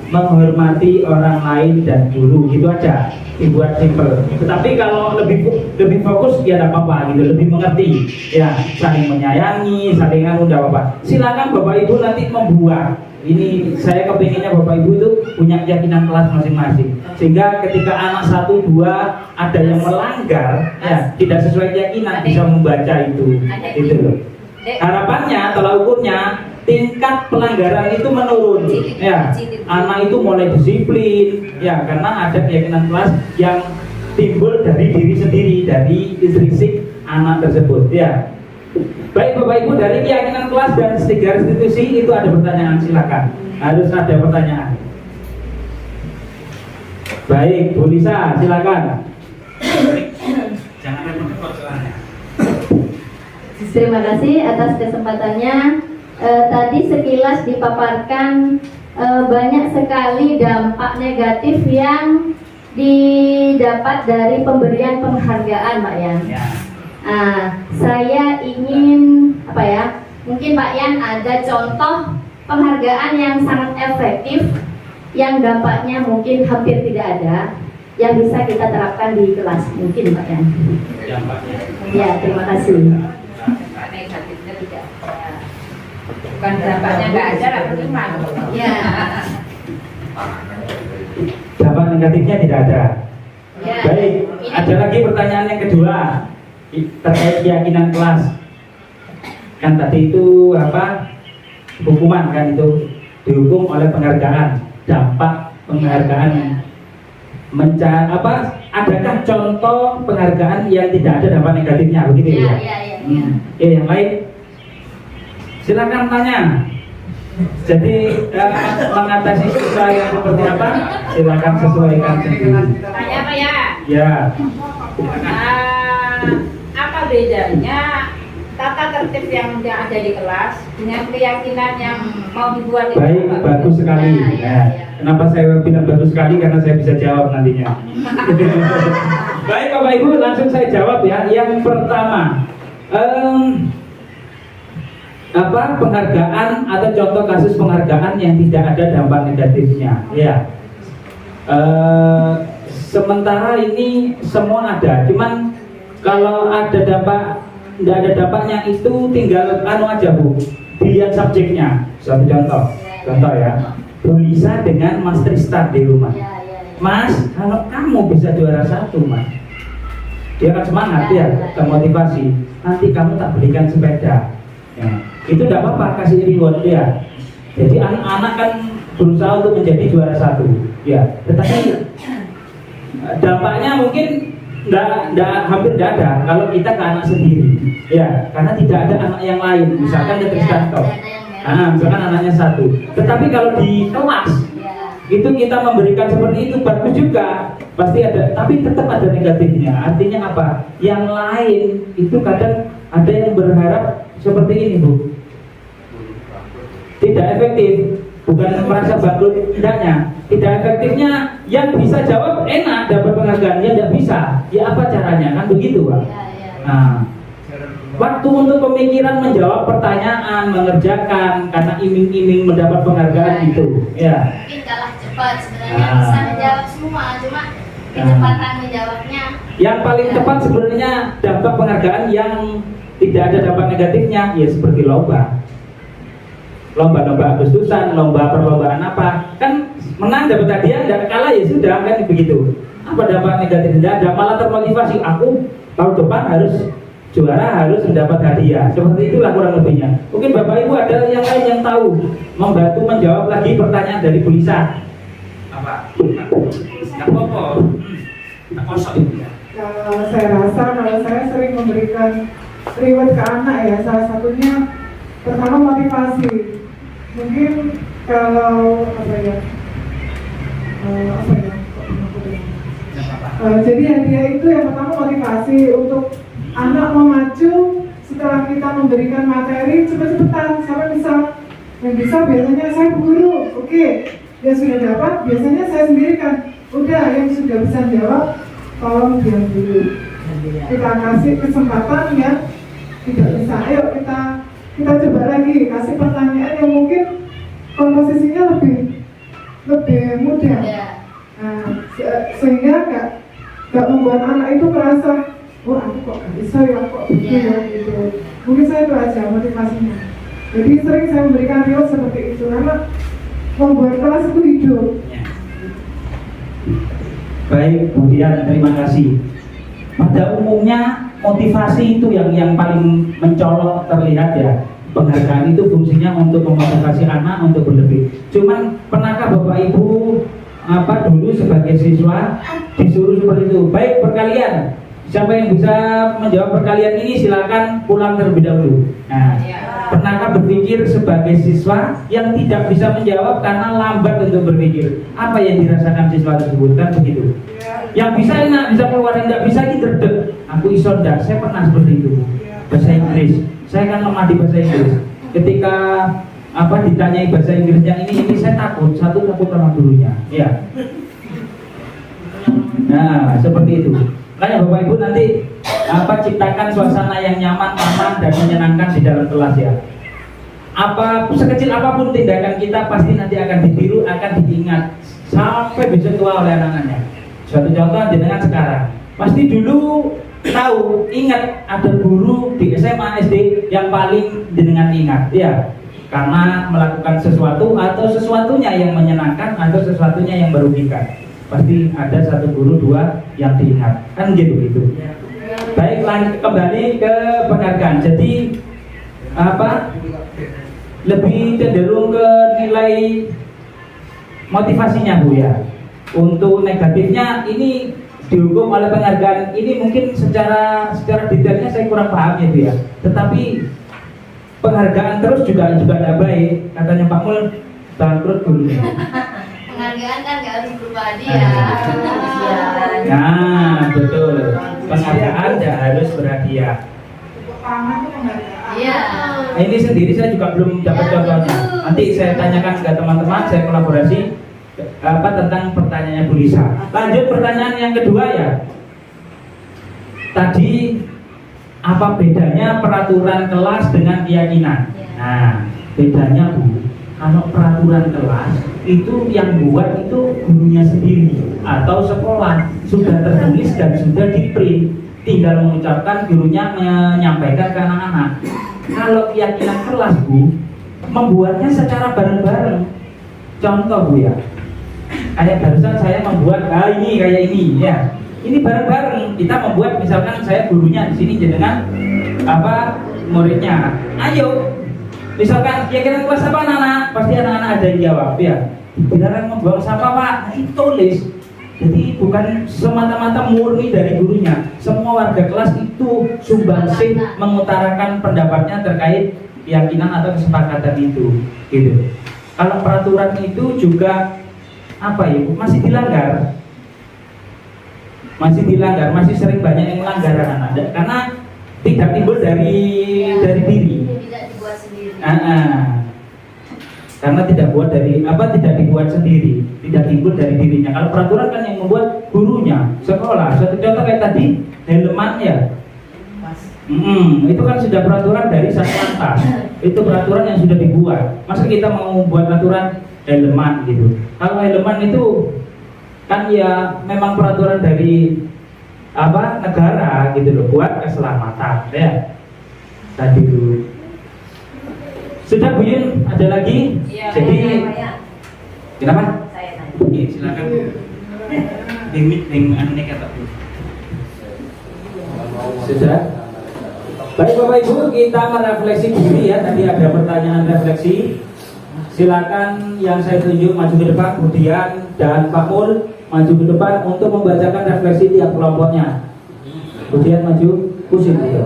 menghormati orang lain dan guru, gitu aja, dibuat simple. Tetapi kalau lebih fokus ya tidak apa-apa gitu, lebih mengerti, ya, saling menyayangi, saling anu tidak apa-apa. Silakan Bapak Ibu nanti membuat. Ini saya kepinginnya Bapak Ibu itu punya keyakinan kelas masing-masing, sehingga ketika anak 1, 2 ada yang melanggar, ya, tidak sesuai keyakinan, bisa membaca itu, gitu loh. Harapannya, tolak ukurnya, tingkat pelanggaran itu menurun, ya. Anak itu mulai disiplin, ya, karena ada keyakinan kelas yang timbul dari diri sendiri, dari intrinsik anak tersebut, ya. Baik Bapak Ibu, dari keyakinan kelas dan 3 institusi itu ada pertanyaan, silakan. Harus ada pertanyaan. Baik, Bu Lisa, silakan. Jangan repot-repot soalnya. Terima kasih atas kesempatannya. Tadi sekilas dipaparkan banyak sekali dampak negatif yang didapat dari pemberian penghargaan, Pak Yan. Ya. Saya ingin mungkin Pak Yan ada contoh penghargaan yang sangat efektif yang dampaknya mungkin hampir tidak ada, yang bisa kita terapkan di kelas, mungkin Pak Yan. Ya, terima kasih. Negatifnya tidak ada. Bukan dampaknya nggak ada, tapi gimana? Ya. Dampak negatifnya tidak ada. Ya. Baik, ada lagi pertanyaan yang kedua terkait keyakinan kelas. Kan tadi itu hukuman kan itu dihukum oleh penghargaan. Dampak penghargaan adakah contoh penghargaan yang tidak ada dampak negatifnya, begitu ya? Yang lain silakan tanya. Jadi mengatasi susah yang seperti apa? Silakan sesuaikan sendiri. Tanya apa ya? Ya. Apa bedanya tata tertib yang ada di kelas dengan keyakinan yang mau dibuat itu? Baik, bagus sekali. Kenapa saya bilang bagus sekali? Karena saya bisa jawab nantinya. Baik Bapak Ibu, langsung saya jawab ya. Yang pertama, penghargaan atau contoh kasus penghargaan yang tidak ada dampak negatifnya, ya. Sementara ini semua ada, cuman kalau ada dampak, tidak ada dampaknya itu tinggal aja Bu, dilihat subjeknya. Suatu contoh ya, Bu Lisa dengan Mas Tristan di rumah. Mas, kalau kamu bisa juara 1 Mas, dia akan semangat ya, termotivasi. Nanti kamu tak belikan sepeda. Ya. Itu tidak apa-apa, kasih reward ya. Jadi anak-anak kan berusaha untuk menjadi juara 1, ya. Tetapi dampaknya mungkin hampir tidak ada kalau kita ke anak sendiri, ya. Karena tidak ada anak yang lain, misalkan Tristan toh. Misalkan anaknya 1. Tetapi kalau di kelas itu kita memberikan seperti itu bagus juga, pasti ada. Tapi tetap ada negatifnya. Artinya apa? Yang lain itu kadang ada yang berharap seperti ini Bu, tidak efektif, bukan merasa bangkrut, tidaknya. Tidak efektifnya yang bisa jawab enak dapat penghargaan, yang tidak bisa, ya apa caranya, kan begitu Pak. Nah, waktu untuk pemikiran menjawab pertanyaan, mengerjakan karena iming-iming mendapat penghargaan itu, ya. Mungkin kalah cepat sebenarnya, bisa menjawab semua, cuma kecepatan menjawabnya. Yang paling cepat sebenarnya dampak penghargaan yang tidak ada dampak negatifnya, ya seperti lomba Agustusan, lomba perlombaan apa, kan menang dapat hadiah, dan kalah ya sudah, kan begitu. Apa dampak negatif? Tidak ada, malah termotivasi. Aku tahun depan harus juara, harus mendapat hadiah. Seperti itulah kurang lebihnya. Mungkin Bapak Ibu ada yang lain yang tahu, membantu menjawab lagi pertanyaan dari Bu Lisa. Apa? Saya rasa kalau saya sering memberikan reward ke anak ya, salah satunya pertama motivasi. Mungkin kalau jadi hadiah itu yang pertama motivasi untuk anak memacu. Setelah kita memberikan materi, cepat-cepatan siapa bisa Yang bisa biasanya saya guru, oke, yang sudah dapat biasanya saya sendirikan. Udah, yang sudah bisa jawab, tolong diam dulu. Kita kasih kesempatan yang tidak bisa. Ayo kita coba lagi, kasih pertanyaan yang mungkin komposisinya lebih mudah. Nah, sehingga nggak membuat anak itu merasa, wah aku kok nggak bisa ya, kok begini ya gitu. Mungkin saya itu aja motivasinya. Jadi sering saya memberikan reward seperti itu karena membuat kelas itu hidup. Baik, kemudian terima kasih. Pada umumnya motivasi itu yang paling mencolok terlihat ya. Penghargaan itu fungsinya untuk memotivasi anak untuk berlebih. Cuman pernahkah Bapak Ibu dulu sebagai siswa disuruh seperti itu? Baik, perkalian. Siapa yang bisa menjawab perkalian ini silakan pulang terlebih dahulu. Nah, pernahkah berpikir sebagai siswa yang tidak bisa menjawab karena lambat untuk berpikir? Apa yang dirasakan siswa tersebut? Kan begitu. Yang bisa enak, bisa keluar, yang tidak bisa ini derdek. Aku iso ndak, saya pernah seperti itu. Bahasa Inggris, saya kan lemah di bahasa Inggris. Ketika ditanyai bahasa Inggrisnya ini saya takut sama gurunya. Ya. Nah, seperti itu. Makanya Bapak Ibu nanti ciptakan suasana yang nyaman, aman dan menyenangkan di dalam kelas ya. Sekecil apapun tindakan kita pasti nanti akan ditiru, akan diingat sampai bisa tua oleh anak-anaknya. Suatu contoh jenengan sekarang, pasti dulu tahu, ingat ada guru di SMA SD yang paling jenengan ingat ya, karena melakukan sesuatu atau sesuatunya yang menyenangkan atau sesuatunya yang merugikan. Pasti ada satu guru, dua yang diingat, kan gitu. Baik, kembali ke penghargaan. Jadi lebih cenderung ke nilai motivasinya Bu ya. Untuk negatifnya ini dihukum oleh penghargaan ini mungkin secara detailnya saya kurang paham ya Bu ya. Tetapi penghargaan terus juga tidak baik, katanya Pak Mul, bangkrut gurunya. Penghargaan kan nggak harus berupa hadiah. Nah, betul. Penghargaan tidak harus berhadiah. Iya. Nah, ini sendiri saya juga belum dapat contohnya. Nanti saya tanyakan ke teman-teman, saya kolaborasi tentang pertanyaannya Bu Lisa. Lanjut pertanyaan yang kedua ya. Tadi apa bedanya peraturan kelas dengan keyakinan? Nah, bedanya Bu, kalau peraturan kelas itu yang buat itu gurunya sendiri atau sekolah, sudah tertulis dan sudah di-print, tinggal mengucapkan, gurunya menyampaikan ke anak-anak. Kalau keyakinan kelas Bu, membuatnya secara bareng-bareng. Contoh Bu ya, kayak barusan saya membuat ini kayak ini ya, ini bareng-bareng kita membuat. Misalkan saya gurunya di sini jenengan muridnya, ayo misalkan keyakinan kelas apa anak-anak, pasti anak-anak ada yang jawab ya, dilarang membuang sampah Pak, nah, itu tulis. Jadi bukan semata-mata murni dari gurunya, semua warga kelas itu sumbangsih mengutarakan pendapatnya terkait keyakinan atau kesepakatan itu gitu. Kalau peraturan itu juga masih dilanggar, masih sering banyak yang melanggar anak-anak karena tidak timbul dari diri. Tidak dibuat sendiri. Karena tidak dibuat sendiri, tidak timbul dari dirinya. Kalau peraturan kan yang membuat gurunya, sekolah. Satu contoh kayak tadi helman ya, itu kan sudah peraturan dari Satlantas. Itu peraturan yang sudah dibuat. Masa kita mau buat peraturan helman gitu? Kalau helman itu kan ya memang peraturan dari negara gitu loh, buat keselamatan ya. Tadi dulu. Sudah Bu Yun, ada lagi? Iya, jadi kenapa? Saya tanya. Oke, silakan Bu. Dengan kata Bu. Sudah. Baik Bapak Ibu, kita merefleksi diri ya. Tadi ada pertanyaan refleksi. Silakan yang saya tunjuk maju ke depan, kemudian dan Pak Mul maju ke depan untuk membacakan refleksi tiap kelompoknya. Kemudian maju pusing gitu.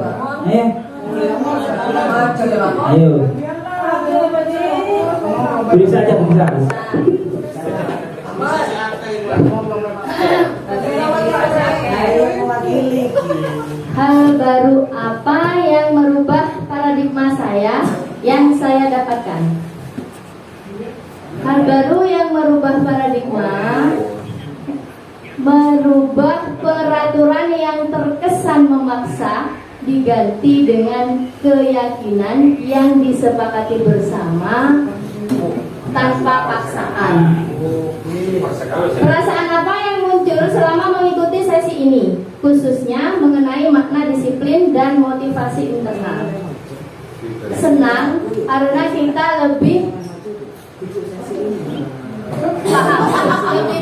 Ayo. Bisa aja bisa. Hal baru apa yang merubah paradigma saya yang saya dapatkan? Hal baru yang merubah paradigma, merubah peraturan yang terkesan memaksa diganti dengan keyakinan yang disepakati bersama tanpa paksaan. Perasaan apa yang muncul selama mengikuti sesi ini, khususnya mengenai makna disiplin dan motivasi internal? Senang karena kita lebih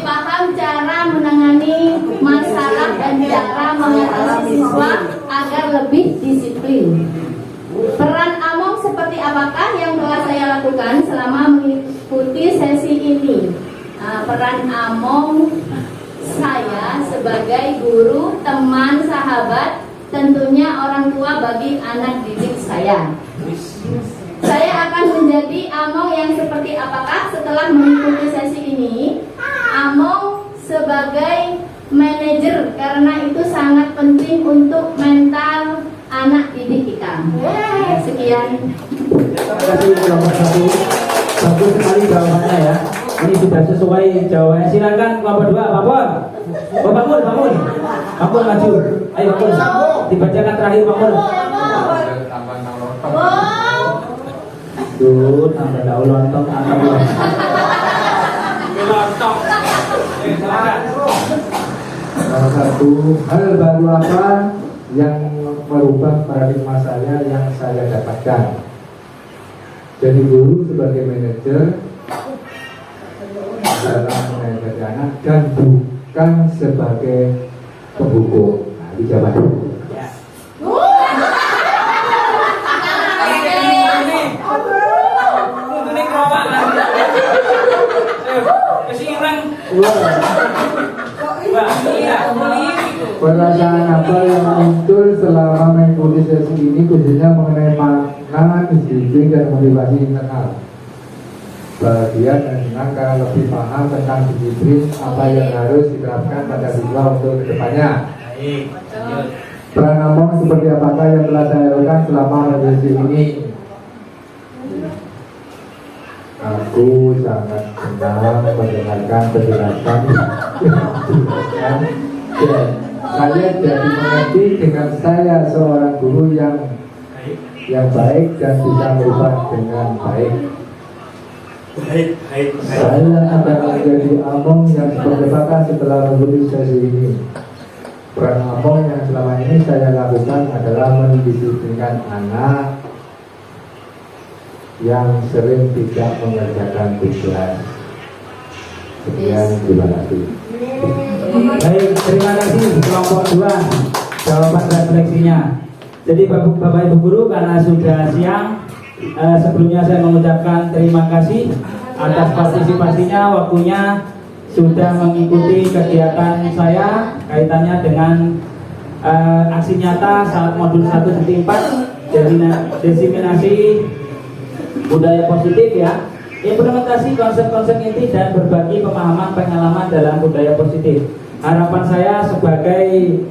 paham cara menangani masalah dan cara mengatasi siswa agar lebih disiplin. Peran Among seperti apakah yang telah saya lakukan selama mengikuti sesi ini? Peran Among saya sebagai guru, teman, sahabat, tentunya orang tua bagi anak didik saya. Saya akan menjadi Among yang seperti apakah setelah mengikuti sesi ini? Among sebagai manajer, karena itu sangat penting untuk mental anak didik kita. Sekian. Terima kasih kelompok 1. Bagus sekali jawabannya ya. Ini sudah sesuai jawabannya. Silakan kelompok 2, Bangun. Oh, bangun maju. Ayo bangun. Dibacakan terakhir bangun. Tuh, tambah daun lontong atau lontong. Salah satu hal baru apa yang merubah paradigma saya yang saya dapatkan? Jadi guru sebagai manajer dalam mengajar anak dan bukan sebagai penghukum. Nah, dijawab dulu. Perasaan apa yang muncul selama mengikuti sesi ini, khususnya mengenai makna disiplin dan motivasi internal? Bahagia dan senang karena lebih paham tentang disiplin apa yang harus diterapkan pada siswa untuk kedepannya. Peran Among seperti apakah yang telah saya lakukan selama sesi ini? Aku sangat senang mendengarkan penjelasan dan saya jadi mengerti dengan saya seorang guru yang baik dan bisa merubah dengan baik. Saya akan menjadi Among yang seperti apakah setelah mengikuti sesi ini? Peran Among yang selama ini saya lakukan adalah mendisiplinkan anak yang sering tidak mengerjakan tugas. Sekian, terima kasih. Baik, terima kasih kelompok 2 jawaban refleksinya. Jadi Bapak Ibu Guru, karena sudah siang, sebelumnya saya mengucapkan terima kasih atas partisipasinya, waktunya sudah mengikuti kegiatan saya kaitannya dengan aksi nyata saat modul 1.4, jadi diseminasi budaya positif ya, implementasi konsep-konsep inti dan berbagi pemahaman pengalaman dalam budaya positif. Harapan saya sebagai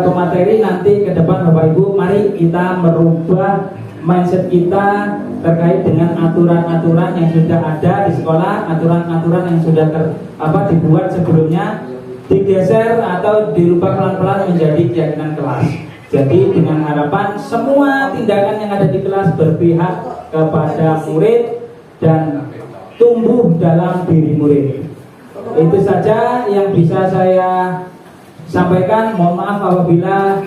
pemateri nanti ke depan Bapak Ibu, mari kita merubah mindset kita terkait dengan aturan-aturan yang sudah ada di sekolah, aturan-aturan yang sudah dibuat sebelumnya, digeser atau dirubah pelan-pelan menjadi keyakinan kelas. Jadi dengan harapan semua tindakan yang ada di kelas berpihak kepada murid dan tumbuh dalam diri murid. Itu saja yang bisa saya sampaikan. Mohon maaf apabila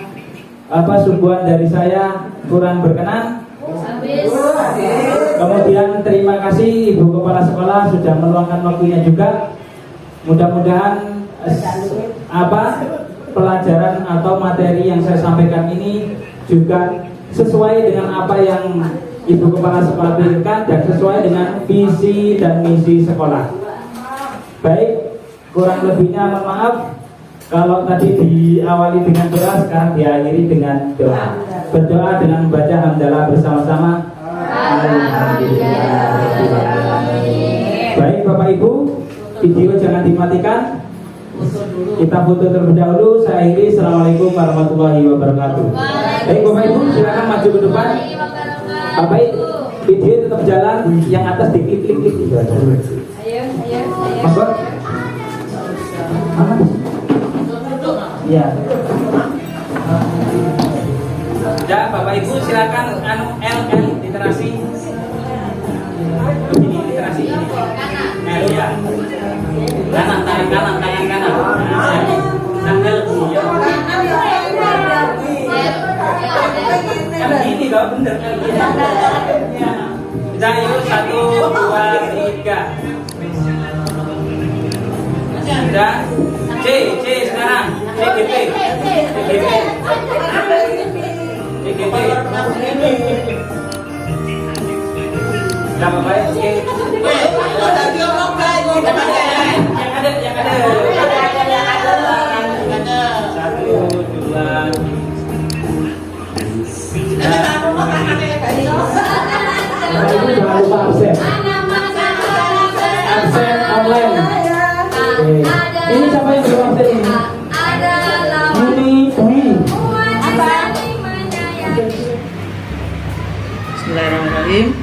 suguhan dari saya kurang berkenan. Kemudian terima kasih Ibu Kepala Sekolah sudah meluangkan waktunya juga. Mudah-mudahan pelajaran atau materi yang saya sampaikan ini juga sesuai dengan apa yang Ibu Kepala Sekolah berikan dan sesuai dengan visi dan misi sekolah. Baik, kurang lebihnya mohon maaf. Kalau tadi diawali dengan doa, sekarang diakhiri dengan doa. Berdoa dengan membaca hamdalah bersama-sama. Baik Bapak Ibu, video jangan dimatikan. Kita foto terlebih dahulu. Saya akhiri. Assalamualaikum warahmatullahi wabarakatuh. Baik Bapak Ibu, silakan maju ke depan. Bapak Ibu, video tetap jalan. Yang atas diklik-klik. Monggo. Mana? Iya. Ya, Bapak Ibu silakan L literasi. Ini literasi ini. L ya. Tangan kanan. Nah, L ya. Ini enggak bener L ya. Kita yuk 1, 2, 3. Sudah. C sekarang. CGP. Sama baik, oke. Yang ada. 1, 2. Jangan lupa absen. Absen online. Ini siapa yang belum absen ini? Bismillahirrahmanirrahim.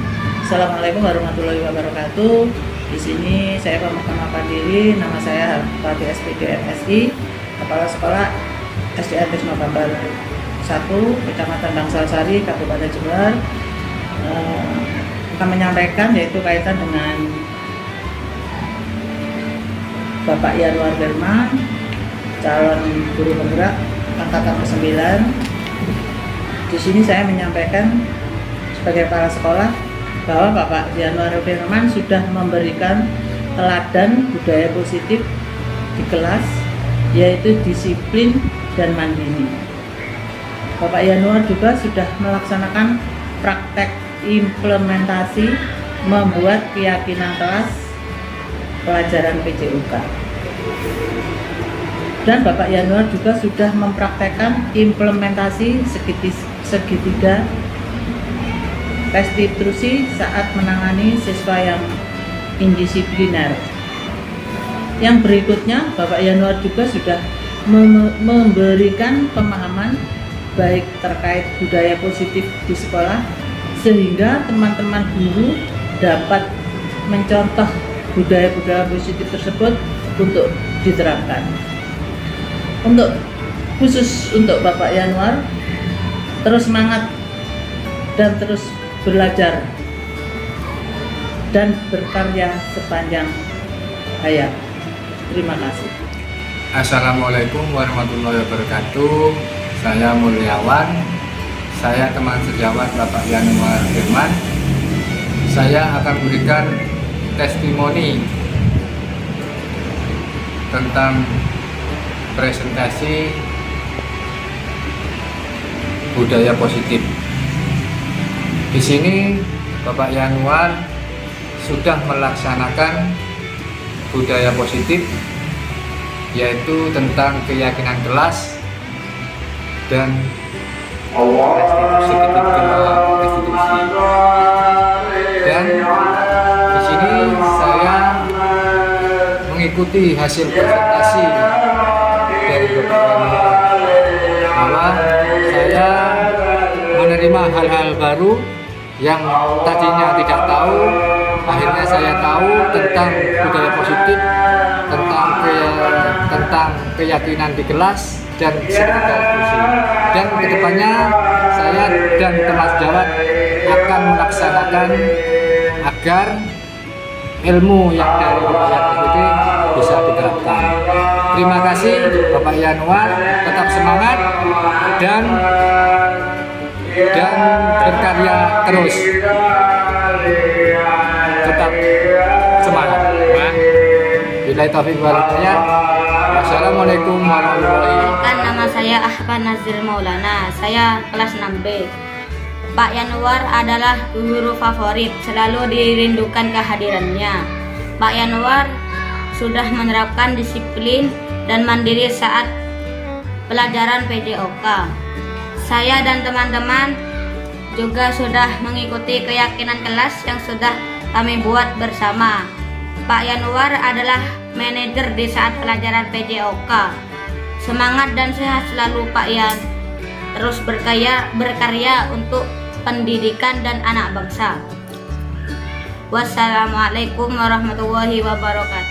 Assalamualaikum warahmatullahi wabarakatuh. Di sini saya perkenalkan diri, nama saya Harpati SPD MSI, Kepala Sekolah SDN Wisma Bambang 1, Kecamatan Bangsal Sari, Kabupaten Jember. Akan menyampaikan yaitu kaitan dengan Bapak Yanuar Firman, calon guru penggerak angkatan ke-9. Di sini saya menyampaikan sebagai kepala sekolah bahwa Bapak Yanuar Firman sudah memberikan teladan budaya positif di kelas, yaitu disiplin dan mandiri. Bapak Yanuar juga sudah melaksanakan praktek implementasi membuat keyakinan kelas pelajaran PJOK. Dan Bapak Yanuar juga sudah mempraktekkan implementasi segitiga restitusi saat menangani siswa yang indisipliner. Yang berikutnya, Bapak Yanuar juga sudah memberikan pemahaman baik terkait budaya positif di sekolah, sehingga teman-teman guru dapat mencontoh budaya-budaya positif tersebut untuk diterapkan. Khusus untuk Bapak Yanuar, terus semangat dan terus belajar dan berkarya sepanjang hayat. Terima kasih. Assalamualaikum warahmatullahi wabarakatuh. Saya Mulyawan. Saya teman sejawat Bapak Yanuar Firman. Saya akan memberikan testimoni tentang presentasi budaya positif. Di sini Bapak Yanuar sudah melaksanakan budaya positif, yaitu tentang keyakinan kelas dan restitusi. Dan di sini saya mengikuti hasil presentasi dari Bapak Yanuar bahwa saya menerima hal-hal baru yang tadinya tidak tahu. Akhirnya saya tahu tentang budaya positif, tentang keyakinan di kelas dan segitiga restitusi. Dan kedepannya saya dan teman sejawat akan melaksanakan agar ilmu yang dari Bapak Yanuar itu bisa diterapkan. Terima kasih Bapak Yanuar, tetap semangat dan berkarya terus. Tetap semangat. Billahi taufiq wal hidayah. Wassalamualaikum warahmatullahi wabarakatuh. Nama saya Ahmad Nazir Maulana. Saya kelas 6B. Pak Yanuar adalah guru favorit, selalu dirindukan kehadirannya. Pak Yanuar sudah menerapkan disiplin dan mandiri saat pelajaran PJOK. Saya dan teman-teman juga sudah mengikuti keyakinan kelas yang sudah kami buat bersama. Pak Yanuar adalah manajer di saat pelajaran PJOK. Semangat dan sehat selalu Pak Yan. Terus berkarya untuk pendidikan dan anak bangsa. Wassalamualaikum warahmatullahi wabarakatuh.